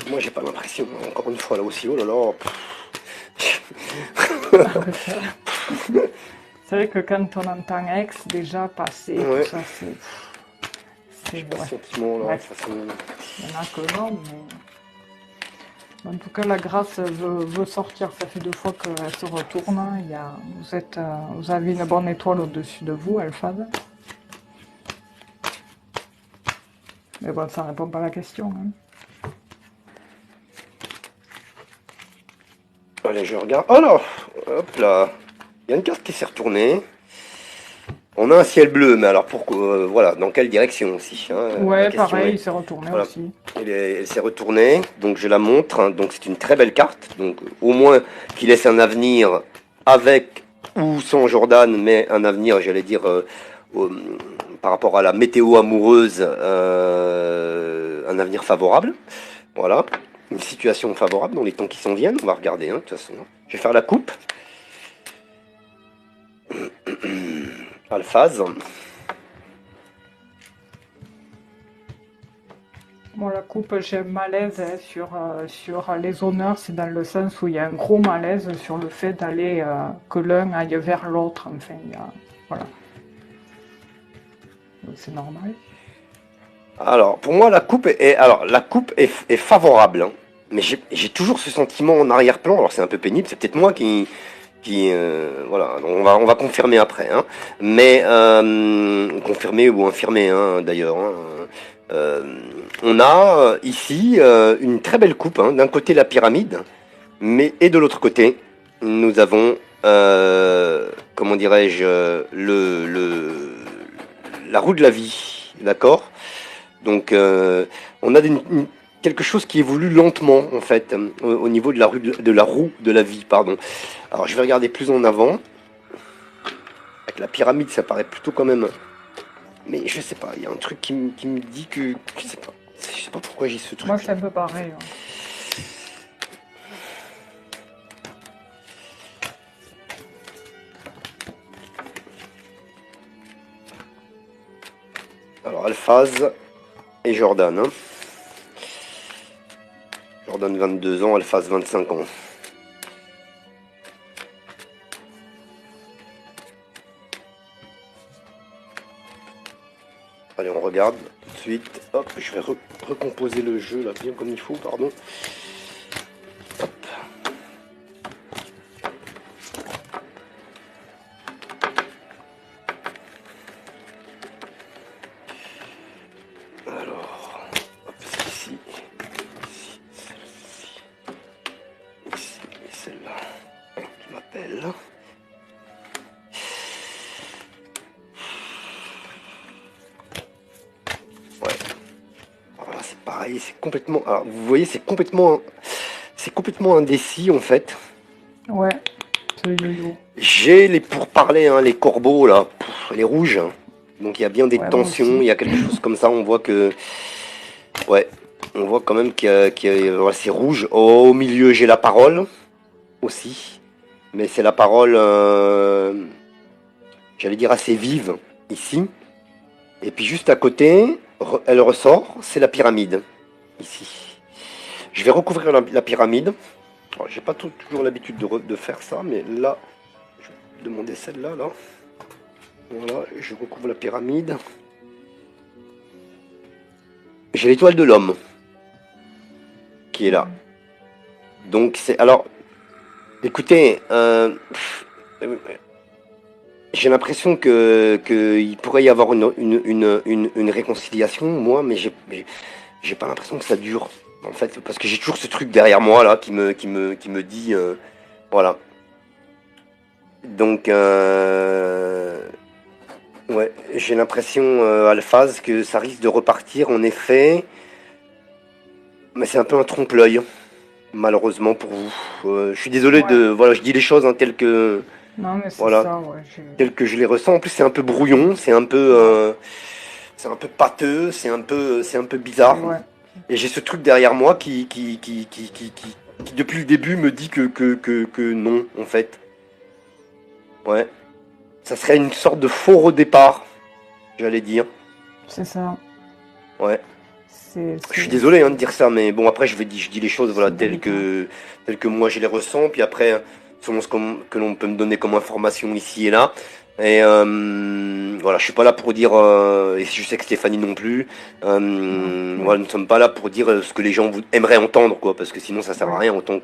S2: Moi j'ai pas l'impression, encore une fois là aussi, oh là là.
S1: Ah ouais, c'est vrai que quand on entend ex déjà passer, tout
S2: Ouais,
S1: ça,
S2: j'ai
S1: c'est
S2: pas
S1: ouais.
S2: ce sentiment là, de
S1: Ouais,
S2: toute façon.
S1: il y en a que non, mais en tout cas la grâce veut sortir. Ça fait 2 fois qu'elle se retourne. Vous avez une bonne étoile au-dessus de vous, Alphade. Mais bon, ça répond pas à la question, hein.
S2: Allez, je regarde. Oh là, hop là. Il y a une carte qui s'est retournée. On a un ciel bleu, mais alors pourquoi, voilà, dans quelle direction aussi, hein, la
S1: Ouais,
S2: question
S1: pareil,
S2: est.
S1: il s'est retourné
S2: Voilà,
S1: aussi.
S2: elle s'est retournée, donc je la montre, hein. Donc c'est une très belle carte, donc au moins qui laisse un avenir avec ou sans Jordan, mais un avenir, j'allais dire, par rapport à la météo amoureuse, un avenir favorable. Voilà, une situation favorable dans les temps qui s'en viennent. On va regarder, hein, de toute façon. Je vais faire la coupe. Alphase.
S1: Bon, la coupe, j'ai un malaise hein, sur les honneurs, c'est dans le sens où il y a un gros malaise sur le fait d'aller, que l'un aille vers l'autre, enfin, voilà. Donc, c'est normal.
S2: Alors, pour moi, la coupe est favorable, hein. Mais j'ai toujours ce sentiment en arrière-plan. Alors, c'est un peu pénible. C'est peut-être moi voilà. On va confirmer après, hein. Mais confirmer ou infirmer, hein, d'ailleurs, hein. Euh, on a ici une très belle coupe, hein. D'un côté la pyramide, et de l'autre côté, nous avons, comment dirais-je, la roue de la vie, d'accord? Donc, on a quelque chose qui évolue lentement, en fait, au niveau de de la roue de la vie, pardon. Alors, je vais regarder plus en avant. Avec la pyramide, ça paraît plutôt quand même. Mais je sais pas, il y a un truc qui me dit que. Je sais pas pourquoi j'ai ce
S1: Moi,
S2: truc
S1: c'est
S2: là.
S1: un peu pareil, ouais.
S2: Alors, Alphaz et Jordan, hein. Jordan 22 ans, Alphaz 25 ans. Allez, on regarde tout de suite. Hop, je vais recomposer le jeu là bien comme il faut, pardon. Hop. Alors, hop, c'est ici. Ici, celle-ci. Ici, et celle-là. Qui m'appelle. Ouais. Alors là, c'est pareil, c'est complètement. Alors, vous voyez, c'est complètement indécis en fait.
S1: Ouais, c'est le yo-yo.
S2: J'ai les pourparlers, hein, les corbeaux là, les rouges, hein. Donc il y a bien des
S1: Ouais, moi
S2: tensions,
S1: aussi.
S2: il y a quelque chose comme ça. On voit que, ouais, on voit quand même voilà, c'est rouge. Au milieu, j'ai la parole aussi, mais c'est la parole, j'allais dire assez vive ici. Et puis juste à côté, elle ressort, c'est la pyramide ici. Je vais recouvrir la pyramide. Alors, j'ai pas toujours l'habitude de faire ça, mais là, je vais demander celle-là, là. Voilà, je recouvre la pyramide. J'ai l'étoile de l'homme qui est là.
S1: Ouais.
S2: Donc c'est alors, écoutez, j'ai l'impression que il pourrait y avoir une réconciliation, moi, mais j'ai pas l'impression que ça dure. En fait, parce que j'ai toujours ce truc derrière moi là qui me dit, voilà. Donc, ouais, j'ai l'impression, Alphaz, que ça risque de repartir, en effet. Mais c'est un peu un trompe-l'œil, malheureusement pour vous. Je suis désolé
S1: Ouais.
S2: de, voilà, je dis les choses, hein,
S1: Non, mais c'est
S2: voilà,
S1: ça, ouais.
S2: telles que je les ressens. En plus, c'est un peu brouillon,
S1: Ouais.
S2: c'est un peu pâteux, c'est un peu
S1: C'est,
S2: bizarre.
S1: ouais.
S2: Et j'ai ce truc derrière moi qui, depuis le début, me dit que non, en fait. Ouais, ça serait une sorte de faux redépart, j'allais dire.
S1: C'est ça.
S2: Ouais.
S1: C'est,
S2: Je suis
S1: c'est,
S2: désolé, hein, de
S1: c'est,
S2: dire ça, mais bon, après, je dis les choses, voilà,
S1: c'est délicat.
S2: telles que moi je les ressens, puis après, selon que l'on peut me donner comme information ici et là. Et voilà, je suis pas là pour dire, et je sais que Stéphanie non plus,
S1: Non,
S2: voilà,
S1: oui.
S2: nous ne sommes pas là pour dire ce que les gens aimeraient entendre, quoi, parce que sinon ça sert à
S1: Oui.
S2: rien, autant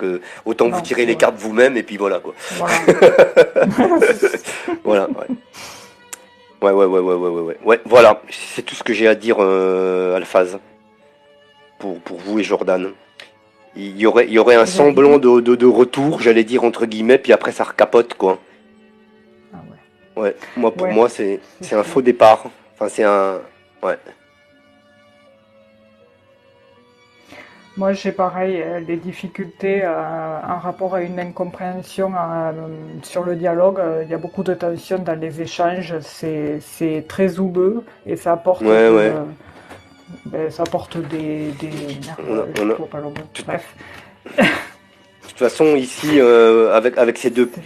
S2: vous
S1: Non,
S2: tirer
S1: c'est
S2: les
S1: vrai.
S2: cartes vous-même, et puis voilà, quoi.
S1: Voilà.
S2: Voilà, ouais. Ouais, voilà, c'est tout ce que j'ai à dire, Alphaz, pour vous et Jordan. Il y aurait un
S1: Vous avez
S2: semblant
S1: dit?
S2: de retour, j'allais dire entre guillemets, puis après ça recapote, quoi.
S1: Ah ouais.
S2: Ouais, moi pour
S1: Ouais,
S2: moi
S1: c'est
S2: c'est un faux
S1: chaud.
S2: départ. Enfin c'est un, ouais.
S1: Moi, j'ai pareil, des difficultés en rapport à une incompréhension sur le dialogue. Il y a beaucoup de tensions dans les échanges. C'est très houleux et ça apporte
S2: Ouais, ouais.
S1: ça apporte merde, je
S2: On a,
S1: trouve pas le mot.
S2: de
S1: Bref,
S2: toute façon ici
S1: c'est-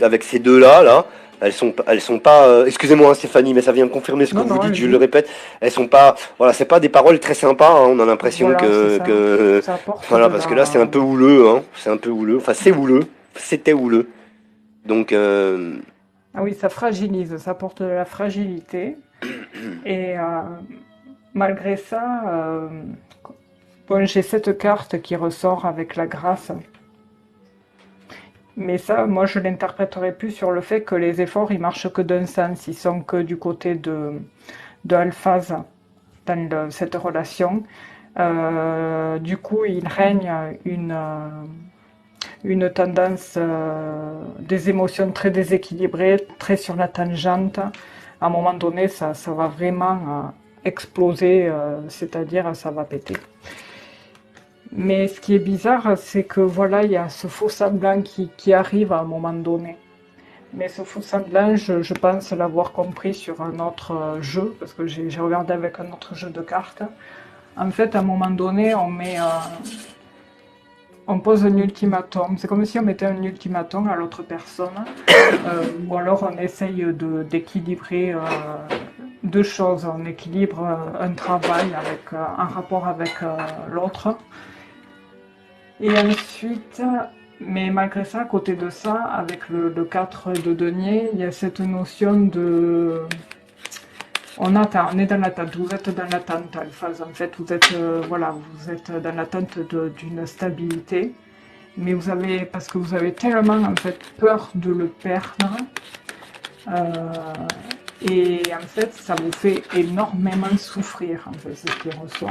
S2: avec ces deux là, elles sont pas. Excusez-moi, hein, Stéphanie, mais ça vient confirmer ce que
S1: non,
S2: vous
S1: non,
S2: dites. Je le
S1: allez-y.
S2: répète, elles sont pas. Voilà, c'est pas des paroles très sympas, hein. On a l'impression
S1: Voilà, c'est ça.
S2: que
S1: Ça apporte
S2: voilà,
S1: de
S2: parce que là c'est un
S1: la.
S2: peu houleux, hein. C'est un peu houleux. Enfin c'est houleux. C'était houleux. Donc
S1: Ah oui, ça fragilise, ça apporte de la fragilité. Et malgré ça, bon, j'ai cette carte qui ressort avec la grâce. Mais ça, moi, je l'interpréterais plus sur le fait que les efforts, ils marchent que d'un sens. Ils sont que du côté de Alphaz. dans cette relation. Du coup, il règne une tendance des émotions très déséquilibrées, très sur la tangente. À un moment donné, ça va vraiment exploser, c'est-à-dire ça va péter. Mais ce qui est bizarre, c'est que voilà, il y a ce faux semblant qui arrive à un moment donné. Mais ce faux semblant, je pense l'avoir compris sur un autre jeu, parce que j'ai regardé avec un autre jeu de cartes. En fait, à un moment donné, on pose un ultimatum. C'est comme si on mettait un ultimatum à l'autre personne, ou alors on essaye d'équilibrer deux choses. On équilibre un travail avec un rapport avec l'autre. Et ensuite, mais malgré ça, à côté de ça, avec le 4 de denier, il y a cette notion de... On attend, on est dans l'attente, vous êtes dans l'attente en phase. En fait, vous êtes, voilà, vous êtes dans l'attente d'une stabilité, mais vous avez, parce que vous avez tellement en fait peur de le perdre, et en fait, ça vous fait énormément souffrir, en fait, c'est ce qui ressort.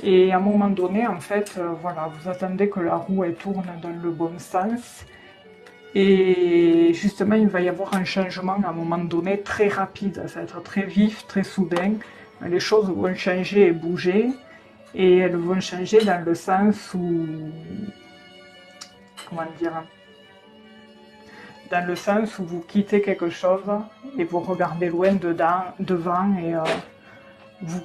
S1: Et à un moment donné, en fait, voilà, vous attendez que la roue elle tourne dans le bon sens. Et justement, il va y avoir un changement à un moment donné très rapide. Ça va être très vif, très soudain. Les choses vont changer et bouger. Et elles vont changer dans le sens où... Comment dire? Dans le sens où vous quittez quelque chose et vous regardez loin devant et... vous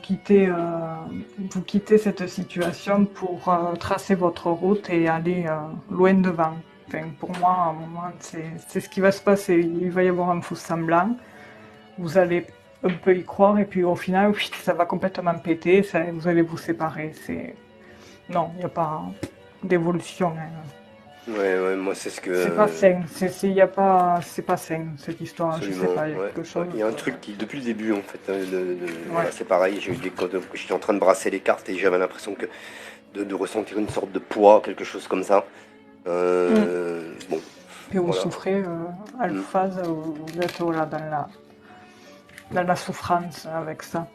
S1: quittez cette situation pour tracer votre route et aller loin devant. Enfin, pour moi, à un moment, c'est ce qui va se passer. Il va y avoir un faux semblant. Vous allez un peu y croire et puis au final, ça va complètement péter. Vous allez vous séparer. Non, il n'y a pas d'évolution. Hein.
S2: Ouais, moi c'est ce que...
S1: C'est pas sain. C'est pas sain cette histoire. Je sais
S2: Absolument,
S1: pas. Il y a
S2: ouais.
S1: quelque chose.
S2: Il y a un truc qui, depuis le début en fait, voilà,
S1: Ouais.
S2: c'est pareil, j'ai eu des codes, j'étais en train de brasser les cartes et j'avais l'impression de ressentir une sorte de poids, quelque chose comme ça.
S1: Mm.
S2: Bon,
S1: Puis vous
S2: voilà.
S1: souffrez à
S2: Mm.
S1: phase, vous êtes voilà, dans la souffrance avec ça.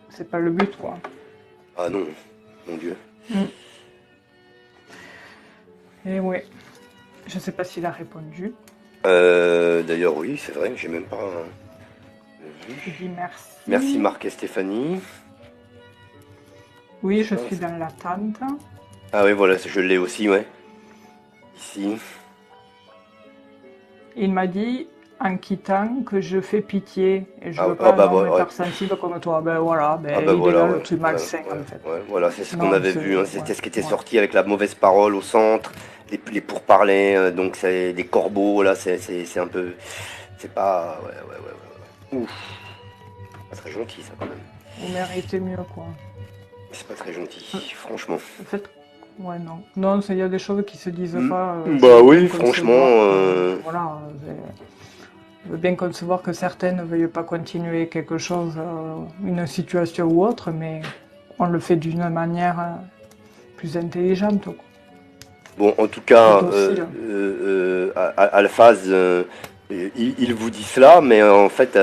S1: C'est pas le but, quoi.
S2: Ah non, mon Dieu.
S1: Et oui, je sais pas s'il a répondu.
S2: D'ailleurs, oui, c'est vrai, j'ai même pas
S1: Il
S2: vu.
S1: dit merci.
S2: Merci Marc et Stéphanie.
S1: Oui, je suis dans l'attente.
S2: Ah oui, voilà, je l'ai aussi, ouais. Ici.
S1: Il m'a dit en quittant que je fais pitié et je
S2: Ah,
S1: veux pas un homme
S2: ouais.
S1: hypersensible comme toi. Ben voilà,
S2: Ah
S1: il est
S2: voilà,
S1: là
S2: ouais,
S1: le plus
S2: voilà,
S1: malsain en fait.
S2: voilà, c'est ce qu'on
S1: Non,
S2: avait vu, hein, c'était
S1: ouais,
S2: ce qui était
S1: ouais.
S2: sorti avec la mauvaise parole au centre, les pourparlers, donc c'est des corbeaux, là, c'est un peu, c'est pas, ouais. Ouf, pas très gentil ça quand même.
S1: Vous méritez mieux, quoi.
S2: C'est pas très gentil, franchement.
S1: En fait, ouais, non. Non, il y a des choses qui se disent pas.
S2: Bah
S1: Je veux
S2: oui,
S1: bien
S2: franchement,
S1: concevoir voilà, je veux bien concevoir que certaines ne veuillent pas continuer quelque chose, une situation ou autre, mais on le fait d'une manière plus intelligente, quoi.
S2: bon, en tout
S1: Plus
S2: cas,
S1: docile.
S2: Alphaz, il vous dit cela, mais en fait,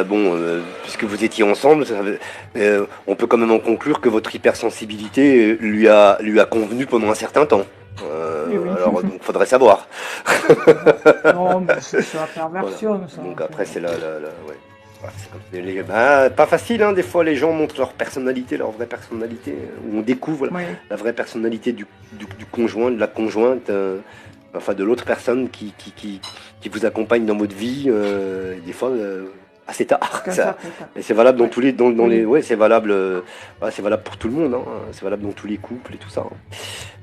S2: puisque vous étiez ensemble, on peut quand même en conclure que votre hypersensibilité lui a convenu pendant un certain temps.
S1: Eh oui.
S2: Alors, donc, faudrait savoir.
S1: Non, mais c'est la
S2: Voilà.
S1: perversion, ça.
S2: Donc après, c'est ouais. Voilà, c'est pas facile, hein, des fois les gens montrent leur personnalité, leur vraie personnalité, où on découvre
S1: Oui,
S2: la vraie personnalité du conjoint, de la conjointe, enfin de l'autre personne qui vous accompagne dans votre vie, des fois assez tard.
S1: qu'un
S2: Ça.
S1: certain temps.
S2: Et c'est valable dans
S1: Ouais.
S2: tous les, dans les,
S1: Oui,
S2: ouais, c'est valable pour tout le monde, hein, c'est valable dans tous les couples et tout ça. Hein.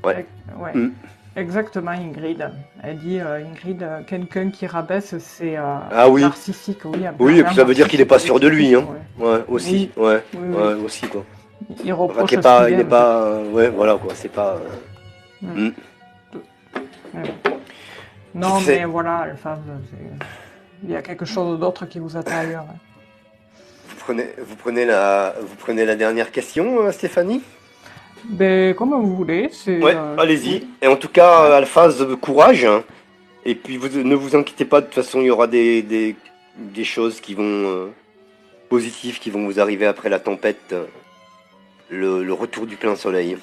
S2: Ouais.
S1: ouais.
S2: Mm.
S1: Exactement, Ingrid. Elle dit, Ingrid, quelqu'un qui rabaisse, c'est
S2: Ah oui.
S1: narcissique, oui.
S2: Oui, et puis ça veut dire qu'il n'est pas sûr de lui, hein.
S1: Ouais.
S2: Ouais, aussi,
S1: Oui, oui.
S2: aussi quoi.
S1: Il
S2: Enfin,
S1: reproche
S2: qu'il est
S1: ce qu'il
S2: pas, il
S1: est,
S2: n'est
S1: en
S2: pas, ouais, voilà quoi, c'est pas.
S1: fait.
S2: Mm.
S1: Non,
S2: C'est-
S1: mais voilà, il y a quelque chose d'autre qui vous attend ailleurs.
S2: Vous prenez la dernière question, Stéphanie?
S1: Ben, comme vous voulez,
S2: Ouais, allez-y.
S1: oui.
S2: Et en tout cas,
S1: Ouais.
S2: Alphaz, courage. Hein. Et puis ne vous inquiétez pas, de toute façon, il y aura des choses qui vont positives qui vont vous arriver après la tempête. le retour du plein soleil.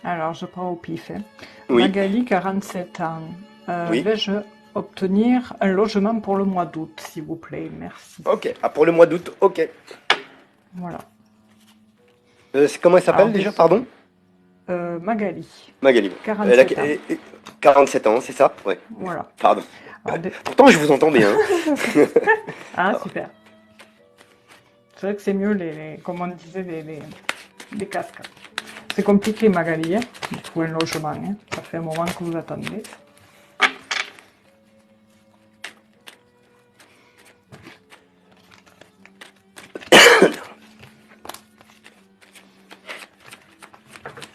S1: Alors, je prends au pif, hein.
S2: Oui,
S1: Magali, 47 ans.
S2: oui.
S1: Vais-je obtenir un logement pour le mois d'août, s'il vous plaît? Merci.
S2: Ok. Ah, pour le mois d'août, ok.
S1: Voilà.
S2: Comment elle
S1: Alors,
S2: s'appelle déjà, pardon?
S1: Magali,
S2: Magali. Elle a
S1: 47 ans.
S2: 47 ans, c'est ça? Ouais.
S1: Voilà.
S2: Pardon.
S1: Alors,
S2: Pourtant, je vous entends bien, hein.
S1: Ah, super. C'est vrai que c'est mieux, comme on disait, les casques. C'est compliqué, Magali, hein, de trouver un logement, hein. Ça fait un moment que vous attendez.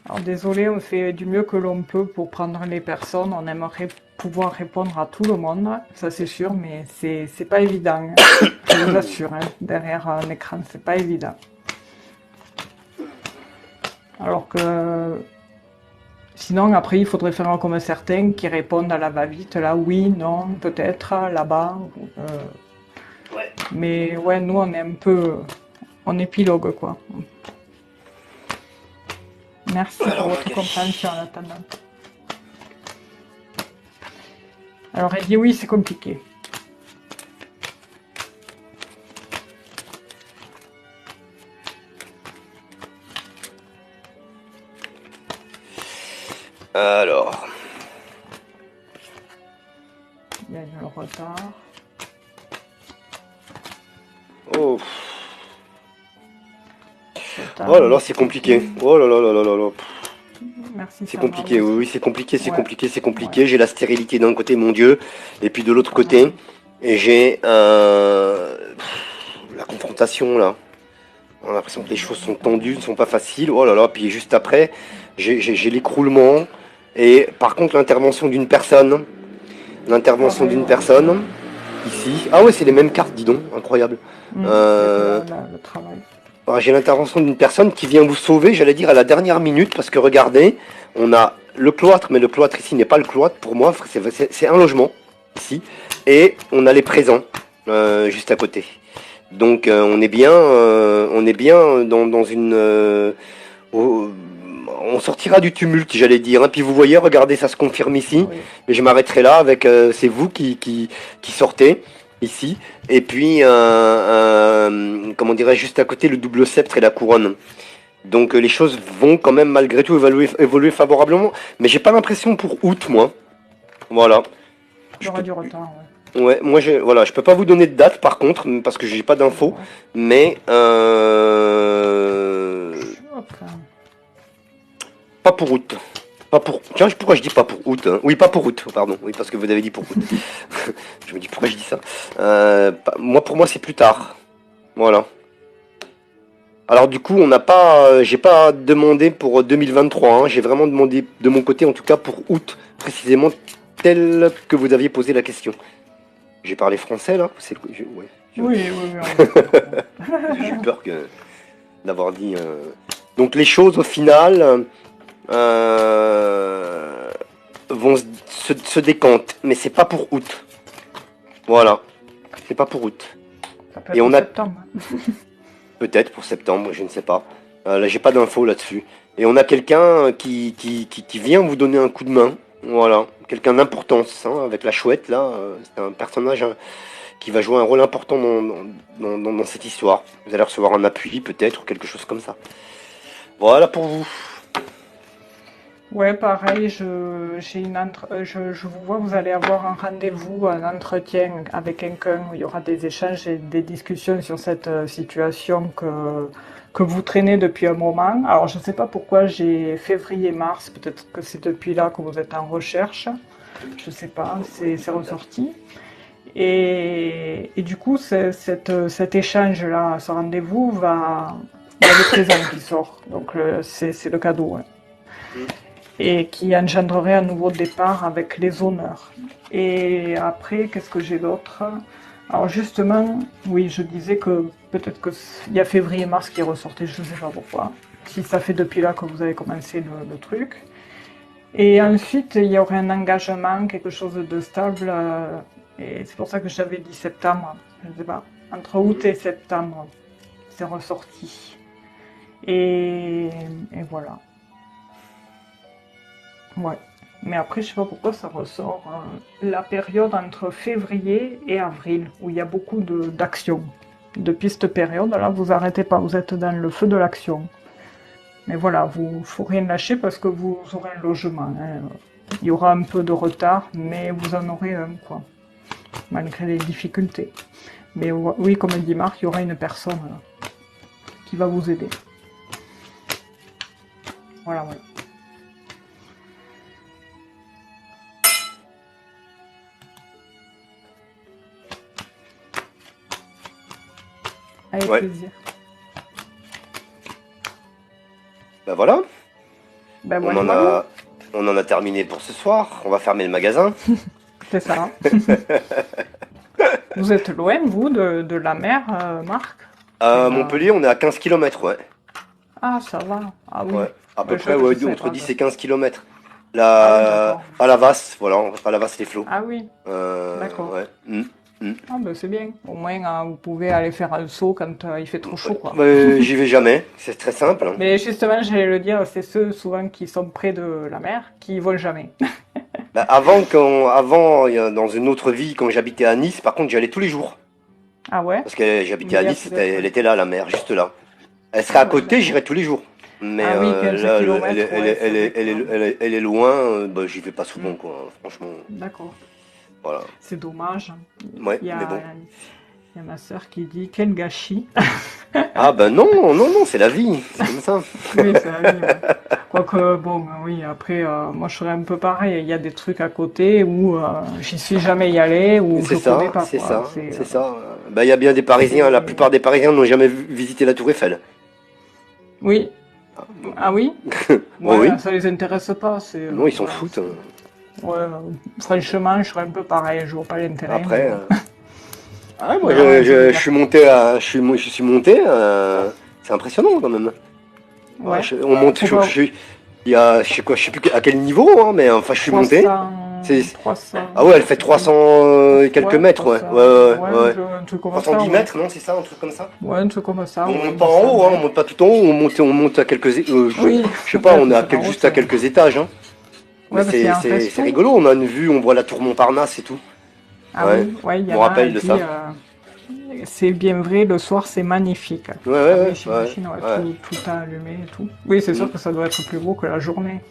S1: Alors désolé, on fait du mieux que l'on peut pour prendre les personnes. On aimerait pouvoir répondre à tout le monde, ça c'est sûr, mais c'est pas évident, hein. Je vous assure, hein, derrière un écran, c'est pas évident. Alors que sinon, après, il faudrait faire comme certains qui répondent à la va-vite, là, oui, non, peut-être, là-bas.
S2: Ouais.
S1: Mais ouais, nous, on est un peu... On épilogue, quoi. Merci pour
S2: Alors,
S1: votre
S2: Magali.
S1: compréhension en attendant. Alors, elle dit oui, c'est compliqué.
S2: Alors.
S1: Il y a eu le retard.
S2: Oh.
S1: Retard,
S2: Oh là là, c'est compliqué. Oh là là là là là là.
S1: Merci,
S2: C'est
S1: Sandra.
S2: compliqué, oui, oui, c'est compliqué, c'est
S1: Ouais,
S2: compliqué, c'est compliqué.
S1: ouais,
S2: J'ai la stérilité d'un côté, mon Dieu, et puis de l'autre côté,
S1: pareil.
S2: et j'ai la confrontation là. On a l'impression que les choses sont tendues, ne sont pas faciles. Oh là là, puis juste après, j'ai l'écroulement. Et par contre, l'intervention
S1: Pareil,
S2: d'une
S1: ouais.
S2: personne, ici. Ah ouais, c'est les mêmes cartes, dis donc, incroyable.
S1: Il y a que
S2: Euh,
S1: le travail.
S2: J'ai l'intervention d'une personne qui vient vous sauver, j'allais dire à la dernière minute, parce que regardez, on a le cloître, mais le cloître ici n'est pas le cloître pour moi, c'est un logement ici, et on a les présents juste à côté. Donc on est bien dans une, on sortira du tumulte, j'allais dire. Hein. Puis vous voyez, regardez, ça se confirme ici.
S1: Oui.
S2: Mais je m'arrêterai là avec, c'est vous qui sortez ici. Et puis, comment dirais-je, juste à côté, le double sceptre et la couronne. Donc les choses vont quand même malgré tout évoluer favorablement. Mais j'ai pas l'impression pour août, moi. Voilà.
S1: Il y
S2: Je
S1: aura
S2: peux,
S1: du retard, ouais.
S2: ouais, moi, voilà, je peux pas vous donner de date par contre, parce que j'ai pas d'infos.
S1: Ouais.
S2: Mais
S1: Hop.
S2: pas pour août. Pas pour. Tiens, pourquoi je dis pas pour août, hein. Oui, pas pour août, pardon. Oui, parce que vous avez dit pour août. Je me dis pourquoi je dis ça. Moi, pour moi, c'est plus tard. Voilà. Alors du coup, on n'a pas, j'ai pas demandé pour 2023. Hein. J'ai vraiment demandé de mon côté, en tout cas pour août, précisément tel que vous aviez posé la question. J'ai parlé français là. Ouais,
S1: Oui, oui, oui, on comprend.
S2: j'ai eu peur d'avoir dit. Donc les choses au final. Euh, vont se décantent, mais c'est pas pour août. Voilà, c'est pas pour août.
S1: Ça peut
S2: Et
S1: être
S2: on a
S1: septembre.
S2: peut-être pour septembre, je ne sais pas. Là, j'ai pas d'infos là-dessus. Et on a quelqu'un qui vient vous donner un coup de main. Voilà, quelqu'un d'importance, hein, avec la chouette là. C'est un personnage hein, qui va jouer un rôle important dans cette histoire. Vous allez recevoir un appui peut-être ou quelque chose comme ça. Voilà pour vous.
S1: Ouais, pareil, je vous vois, vous allez avoir un rendez-vous, un entretien avec quelqu'un où il y aura des échanges et des discussions sur cette situation que vous traînez depuis un moment. Alors, je ne sais pas pourquoi j'ai février-mars, peut-être que c'est depuis là que vous êtes en recherche. Je sais pas, c'est ressorti. Et du coup, cet échange-là, ce rendez-vous, il y a le présent qui sort. Donc, c'est le cadeau, hein, et qui engendrerait un nouveau départ avec les honneurs. Et après, qu'est-ce que j'ai d'autre? Alors justement, oui, je disais que peut-être qu'il y a février-mars qui ressortait, je ne sais pas pourquoi. Si ça fait depuis là que vous avez commencé le truc. Et ensuite, il y aurait un engagement, quelque chose de stable. Et c'est pour ça que j'avais dit septembre. Je ne sais pas. Entre août et septembre, c'est ressorti. Et, et voilà. Ouais. Mais après, je sais pas pourquoi ça ressort la période entre février et avril, où il y a beaucoup d'actions. Depuis cette période, là, vous arrêtez pas, vous êtes dans le feu de l'action. Mais voilà, vous faut rien lâcher parce que vous aurez un logement, hein. Il y aura un peu de retard, mais vous en aurez un, quoi, malgré les difficultés. Mais oui, comme dit Marc, il y aura une personne qui va vous aider. Voilà, ouais. Avec
S2: Ouais.
S1: plaisir.
S2: Ben voilà,
S1: Ben
S2: on
S1: voilà,
S2: en
S1: voilà.
S2: a, on en a terminé pour ce soir. On va fermer le magasin.
S1: C'est ça. Vous êtes loin, vous, de la mer, Marc? C'est,
S2: À Montpellier, on est à 15 km, ouais.
S1: Ah, ça va. Ah oui.
S2: Ouais. À peu
S1: Ben,
S2: près,
S1: je
S2: ouais,
S1: sais
S2: entre
S1: pas.
S2: 10 et 15 km.
S1: Ah oui,
S2: La,
S1: d'accord.
S2: à la Vasse, voilà, à la Vasse les flots.
S1: Ah oui, d'accord.
S2: Ouais.
S1: Ah ben c'est bien. Au moins, vous pouvez aller faire un saut quand il fait trop chaud, quoi.
S2: J'y vais jamais, c'est très simple.
S1: Mais justement, j'allais le dire, c'est ceux souvent qui sont près de la mer qui vont jamais.
S2: Bah, dans une autre vie, quand j'habitais à Nice, par contre, j'y allais tous les jours.
S1: Ah ouais?
S2: Parce que j'habitais à
S1: L'hiver,
S2: Nice,
S1: peut-être,
S2: elle
S1: ouais.
S2: était là, la mer, juste là. Elle serait
S1: Ah
S2: à
S1: ouais,
S2: côté,
S1: d'accord.
S2: j'irais tous les jours. Mais
S1: Ah oui, 15
S2: là,
S1: kilomètres, ouais, c'est vrai que...
S2: elle est loin, bah, j'y vais pas souvent,
S1: Hmm,
S2: quoi. Franchement,
S1: d'accord.
S2: voilà.
S1: C'est dommage.
S2: Ouais,
S1: Il y
S2: mais
S1: a,
S2: bon.
S1: il y a ma sœur qui dit, quel gâchis.
S2: Ah ben non, non, non, c'est la vie, c'est comme ça.
S1: Oui, c'est la vie, ouais. Quoique, bon, oui, après, moi je serais un peu pareil. Il y a des trucs à côté où j'y suis jamais y allé, ou je connais pas,
S2: C'est
S1: quoi.
S2: ça, c'est ça. Bah, il y a bien des Parisiens, la
S1: C'est...
S2: plupart des Parisiens n'ont jamais visité la Tour Eiffel.
S1: Oui. Ah oui?
S2: Bon,
S1: Ouais,
S2: oui,
S1: ça les intéresse pas. C'est,
S2: non, ils s'en
S1: voilà,
S2: foutent.
S1: ouais, franchement, je serais un peu pareil. Je vois pas l'intérêt, mais
S2: Après,
S1: bon.
S2: ah, moi,
S1: Non, ouais, je veux
S2: je
S1: dire.
S2: suis monté je suis monté, c'est impressionnant quand même. Ouais,
S1: Ouais.
S2: on monte,
S1: Pourquoi
S2: il y a, je sais quoi, je sais plus à quel niveau, hein, mais enfin, je suis monté.
S1: 300,
S2: C'est,
S1: 300,
S2: ah ouais, elle
S1: je
S2: fait
S1: sais plus.
S2: 300 et quelques
S1: Ouais,
S2: mètres, ouais.
S1: 300, ouais,
S2: Ouais.
S1: un truc comme ça,
S2: 310
S1: ouais.
S2: mètres, non, c'est ça, un truc comme ça?
S1: Ouais, un truc comme ça,
S2: On
S1: ouais,
S2: monte
S1: il
S2: pas
S1: me
S2: en haut, hein, on
S1: semblait.
S2: monte pas tout en haut, on monte à
S1: Oui,
S2: je sais pas,
S1: ouais,
S2: on est
S1: tout
S2: à
S1: ça en haut,
S2: juste à
S1: c'est...
S2: quelques étages, hein. Mais
S1: Ouais, parce qu'il y a un
S2: c'est
S1: resto.
S2: rigolo, on a une vue, on voit la tour Montparnasse et tout.
S1: Ah
S2: Ouais,
S1: oui, ouais, il
S2: je
S1: y
S2: me
S1: en a,
S2: rappelle
S1: elle
S2: de
S1: dit,
S2: ça.
S1: c'est bien vrai, le soir c'est magnifique. Ah oui, j'imagine, ouais,
S2: Ouais.
S1: tout allumé et tout. Oui, c'est
S2: Mm.
S1: sûr que ça doit être plus beau que la journée.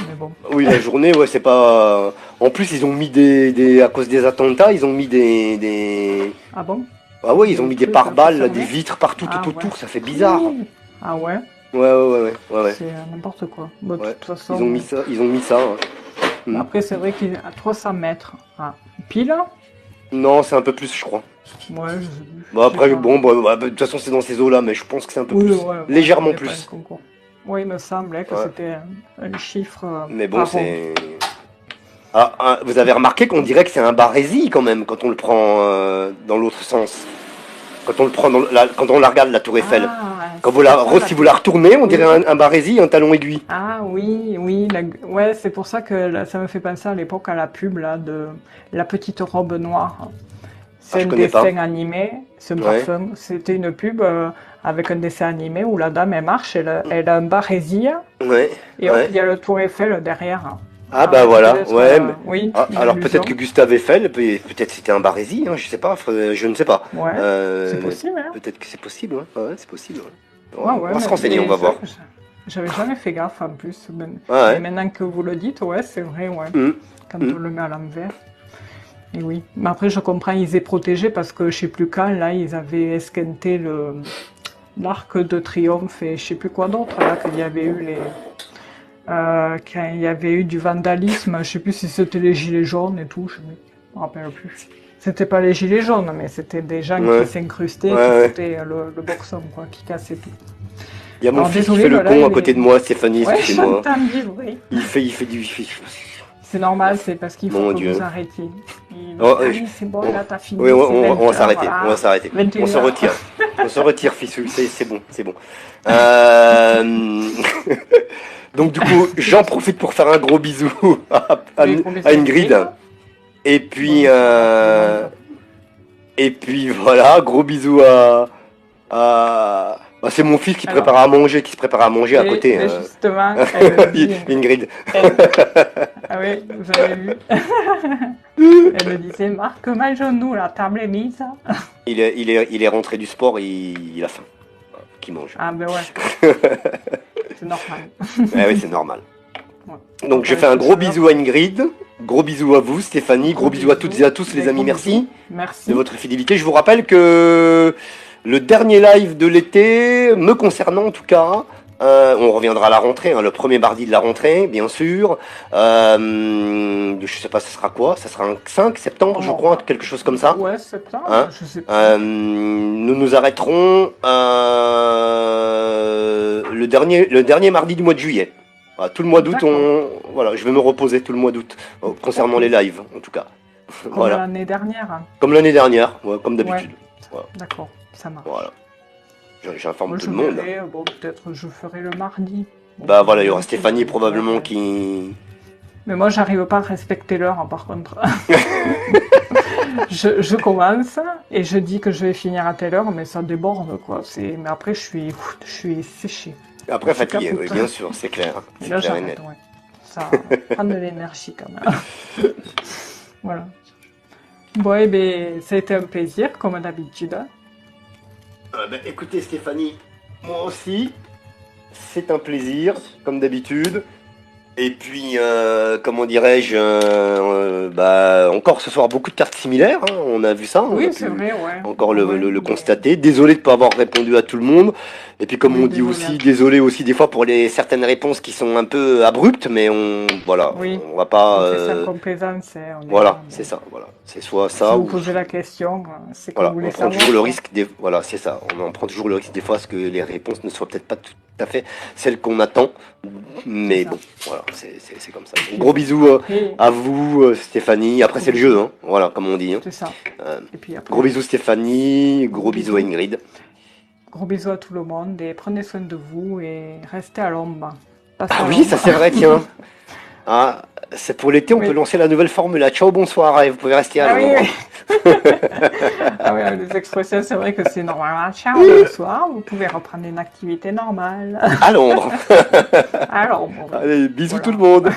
S1: Mais bon.
S2: Oui, la journée, ouais, c'est pas. En plus, ils ont mis à cause des attentats, ils ont mis
S1: Ah bon?
S2: Ah ouais, ils ont
S1: Des
S2: mis des
S1: trucs pour
S2: pare-balles, là, des
S1: fermer?
S2: vitres partout, tout
S1: Ah ouais.
S2: autour, ça fait bizarre.
S1: Ouh. Ah ouais,
S2: Ouais.
S1: c'est n'importe quoi. Bon, de
S2: Ouais.
S1: toute façon,
S2: Ils ont mis ça. Hein. Mm.
S1: après c'est vrai qu'il est à 300 mètres. Ah, pile?
S2: Non, c'est un peu plus, je crois.
S1: Ouais, je sais plus,
S2: Bon,
S1: je sais
S2: après,
S1: pas.
S2: bon, de toute façon, c'est dans ces eaux-là, mais je pense que c'est un peu
S1: Oui,
S2: plus.
S1: ouais, bon, je
S2: Légèrement
S1: connais pas le
S2: plus.
S1: concours. Oui, il me semblait que
S2: Ouais.
S1: c'était un chiffre
S2: Mais bon,
S1: pas rond.
S2: c'est. Vous avez remarqué qu'on dirait que c'est un barésie quand même quand on le prend dans l'autre sens. Quand on le prend quand on la regarde la Tour Eiffel.
S1: Ah,
S2: Quand
S1: c'est ça la...
S2: Si vous la retournez, on dirait
S1: Oui.
S2: un barésie, un talon aiguille.
S1: Ah oui, oui, ouais, c'est pour ça que ça me fait penser à l'époque à la pub là de La Petite Robe Noire.
S2: Ah,
S1: C'est
S2: je
S1: un
S2: connais pas.
S1: dessin animé, c'est un
S2: Ouais.
S1: parfum. C'était une pub avec un dessin animé où la dame elle marche, elle a un barésie
S2: Ouais.
S1: et hop,
S2: Ouais.
S1: il y a le Tour Eiffel derrière.
S2: Ah
S1: Ah
S2: bah
S1: ouais, c'est
S2: voilà,
S1: peut-être
S2: ouais.
S1: oui, une
S2: Alors peut-être
S1: allusion.
S2: que Gustave Eiffel, peut-être c'était un barésie, hein, je sais pas, je ne sais pas.
S1: Ouais, c'est possible, hein.
S2: Peut-être que c'est possible, ouais, c'est possible. Ouais.
S1: Ouais,
S2: On
S1: ouais,
S2: va se renseigner, on
S1: mais
S2: va
S1: c'est vrai
S2: voir.
S1: que j'avais jamais fait gaffe en plus. Mais
S2: Ouais.
S1: maintenant que vous le dites, ouais, c'est vrai, ouais.
S2: Hum,
S1: Quand on
S2: hum.
S1: le met à l'envers. Et oui. Mais après, je comprends, ils étaient protégés parce que je sais plus quand, là, ils avaient esquinté l'arc de triomphe et je sais plus quoi d'autre, là, qu'il y avait eu quand il y avait eu du vandalisme, je sais plus si c'était les gilets jaunes et tout, je me rappelle plus. C'était pas les gilets jaunes, mais c'était des gens qui
S2: Ouais.
S1: s'incrustaient, qui
S2: Ouais.
S1: foutaient le boxon, quoi, qui cassaient tout.
S2: Il y a mon
S1: Alors
S2: fils qui
S1: désolé,
S2: fait le
S1: voilà,
S2: con à côté de moi, Stéphanie,
S1: ouais,
S2: excusez-moi.
S1: j'entends du bruit.
S2: Il fait.
S1: C'est normal, c'est parce qu'il faut
S2: Mon
S1: que
S2: Dieu.
S1: vous arrêtiez. Il me
S2: Oh,
S1: dit, allez, c'est bon, là, t'as
S2: oui,
S1: fini, c'est 20
S2: on va
S1: heures,
S2: s'arrêter,
S1: voilà.
S2: on va s'arrêter.
S1: 21
S2: On se
S1: heures.
S2: retire. On se retire, fils, c'est bon, c'est bon. Euh, Donc du coup, j'en profite pour faire un gros bisou
S1: Oui, gros bisous
S2: à Ingrid. Et puis,
S1: Bon, ça va,
S2: et puis voilà, gros bisous à Bah, c'est mon fils qui
S1: Alors,
S2: prépare à manger, qui se prépare à manger à côté.
S1: mais justement, elle me dit,
S2: Ingrid.
S1: elle- ah oui, vous avez vu, elle me disait, Marc, mangeons-nous, la table est mise.
S2: Il est rentré du sport, il a faim. Qui mange.
S1: Ah ben ouais, c'est normal.
S2: Ah oui, c'est normal.
S1: Ouais.
S2: Donc je
S1: Avec
S2: fais un
S1: le
S2: gros
S1: chaleur,
S2: bisou à Ingrid, gros bisou à vous Stéphanie, gros bisous à toutes et à tous les
S1: des
S2: amis,
S1: gros
S2: merci
S1: bisous.
S2: de
S1: Merci.
S2: votre fidélité. Je vous rappelle que le dernier live de l'été, me concernant en tout cas, on reviendra à la rentrée, hein, le premier mardi de la rentrée, bien sûr. Je sais pas, ça sera quoi? Ça sera un 5 septembre, je crois, quelque chose comme ça.
S1: Ouais, septembre,
S2: Hein
S1: je sais plus.
S2: Nous nous arrêterons le dernier mardi du mois de juillet. Voilà, tout le mois d'août,
S1: D'accord.
S2: voilà, je vais me reposer tout le mois d'août, concernant
S1: Ok.
S2: les lives, en tout cas.
S1: Comme
S2: Voilà.
S1: l'année dernière. Hein.
S2: Comme l'année dernière, ouais, comme
S1: Ouais,
S2: d'habitude. Voilà.
S1: d'accord, ça marche.
S2: Voilà. J'informe
S1: Moi,
S2: tout
S1: je
S2: le monde.
S1: verrai, bon, peut-être je ferai le mardi. Bon,
S2: Bah voilà, il y aura
S1: je
S2: Stéphanie
S1: verrai.
S2: probablement qui.
S1: Mais moi, j'arrive pas à respecter l'heure, hein, par contre. Je commence et je dis que je vais finir à telle heure, mais ça déborde, quoi. Mais après, je suis séché.
S2: Après
S1: Je suis
S2: fatigué, oui,
S1: capote.
S2: bien sûr, c'est clair.
S1: Et
S2: C'est
S1: là,
S2: clair et
S1: j'arrête,
S2: net.
S1: ouais. Ça prend de l'énergie, quand même. Voilà. Bon, eh bien, ça a été un plaisir, comme d'habitude.
S2: Écoutez Stéphanie, moi aussi, c'est un plaisir, comme d'habitude. Et puis, comment dirais-je, encore ce soir, beaucoup de cartes similaires, hein, on a vu ça, on a
S1: Oui,
S2: pu
S1: c'est vrai, ouais.
S2: encore
S1: Ouais,
S2: le
S1: mais-
S2: constater. Désolé de ne pas avoir répondu à tout le monde. Et puis, comme
S1: Oui,
S2: on dit
S1: désolé à
S2: aussi,
S1: tous.
S2: désolé aussi des fois pour certaines réponses qui sont un peu abruptes, mais voilà,
S1: Oui,
S2: on va pas...
S1: on fait ça en complaisance, hein, on est là,
S2: voilà, c'est
S1: mais
S2: ça, voilà. C'est soit
S1: si
S2: ça
S1: vous
S2: ou...
S1: posez la question, c'est que vous
S2: Voilà,
S1: voulez
S2: on prend
S1: savoir,
S2: toujours le
S1: quoi.
S2: risque voilà, c'est ça. On en prend toujours le risque des fois à ce que les réponses ne soient peut-être pas tout à fait celles qu'on attend.
S1: C'est
S2: Mais
S1: ça.
S2: bon, voilà, c'est comme ça.
S1: Et puis
S2: Gros
S1: bon,
S2: bisous
S1: après,
S2: à vous, Stéphanie. Après,
S1: gros
S2: c'est le jeu,
S1: bisous.
S2: hein. Voilà, comme on dit, hein.
S1: C'est ça.
S2: Euh,
S1: Et puis
S2: Gros
S1: après,
S2: bisous Stéphanie,
S1: gros
S2: gros bisous à
S1: bisous.
S2: Ingrid.
S1: Gros bisous à tout le monde et prenez soin de vous et restez à l'ombre. Passez
S2: Ah
S1: à
S2: oui, ça
S1: l'ombre.
S2: c'est vrai, tiens. Ah, c'est pour l'été, on peut
S1: Oui.
S2: lancer la nouvelle formule. Là. Ciao, bonsoir, vous pouvez rester à
S1: Ah oui,
S2: l'ombre.
S1: oui. Ah oui, les expressions, c'est vrai que c'est normal. Ciao, bonsoir. Vous pouvez reprendre une activité normale.
S2: À l'ombre.
S1: À l'ombre.
S2: Allez, bisous
S1: Voilà.
S2: tout le monde.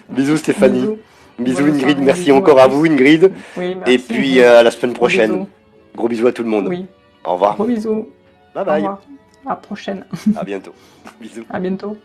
S2: Bisous Stéphanie.
S1: Bisous.
S2: Bisous
S1: Bonne
S2: Ingrid,
S1: soirée,
S2: merci
S1: bisous
S2: encore à vous
S1: tous.
S2: Ingrid.
S1: Oui,
S2: Et
S1: merci.
S2: puis à la semaine
S1: Gros
S2: prochaine.
S1: bisous.
S2: Gros bisous à tout le monde.
S1: Oui,
S2: Au revoir.
S1: gros bisous.
S2: Bye
S1: Au
S2: bye.
S1: revoir. À la prochaine.
S2: À bientôt. Bisous.
S1: À bientôt.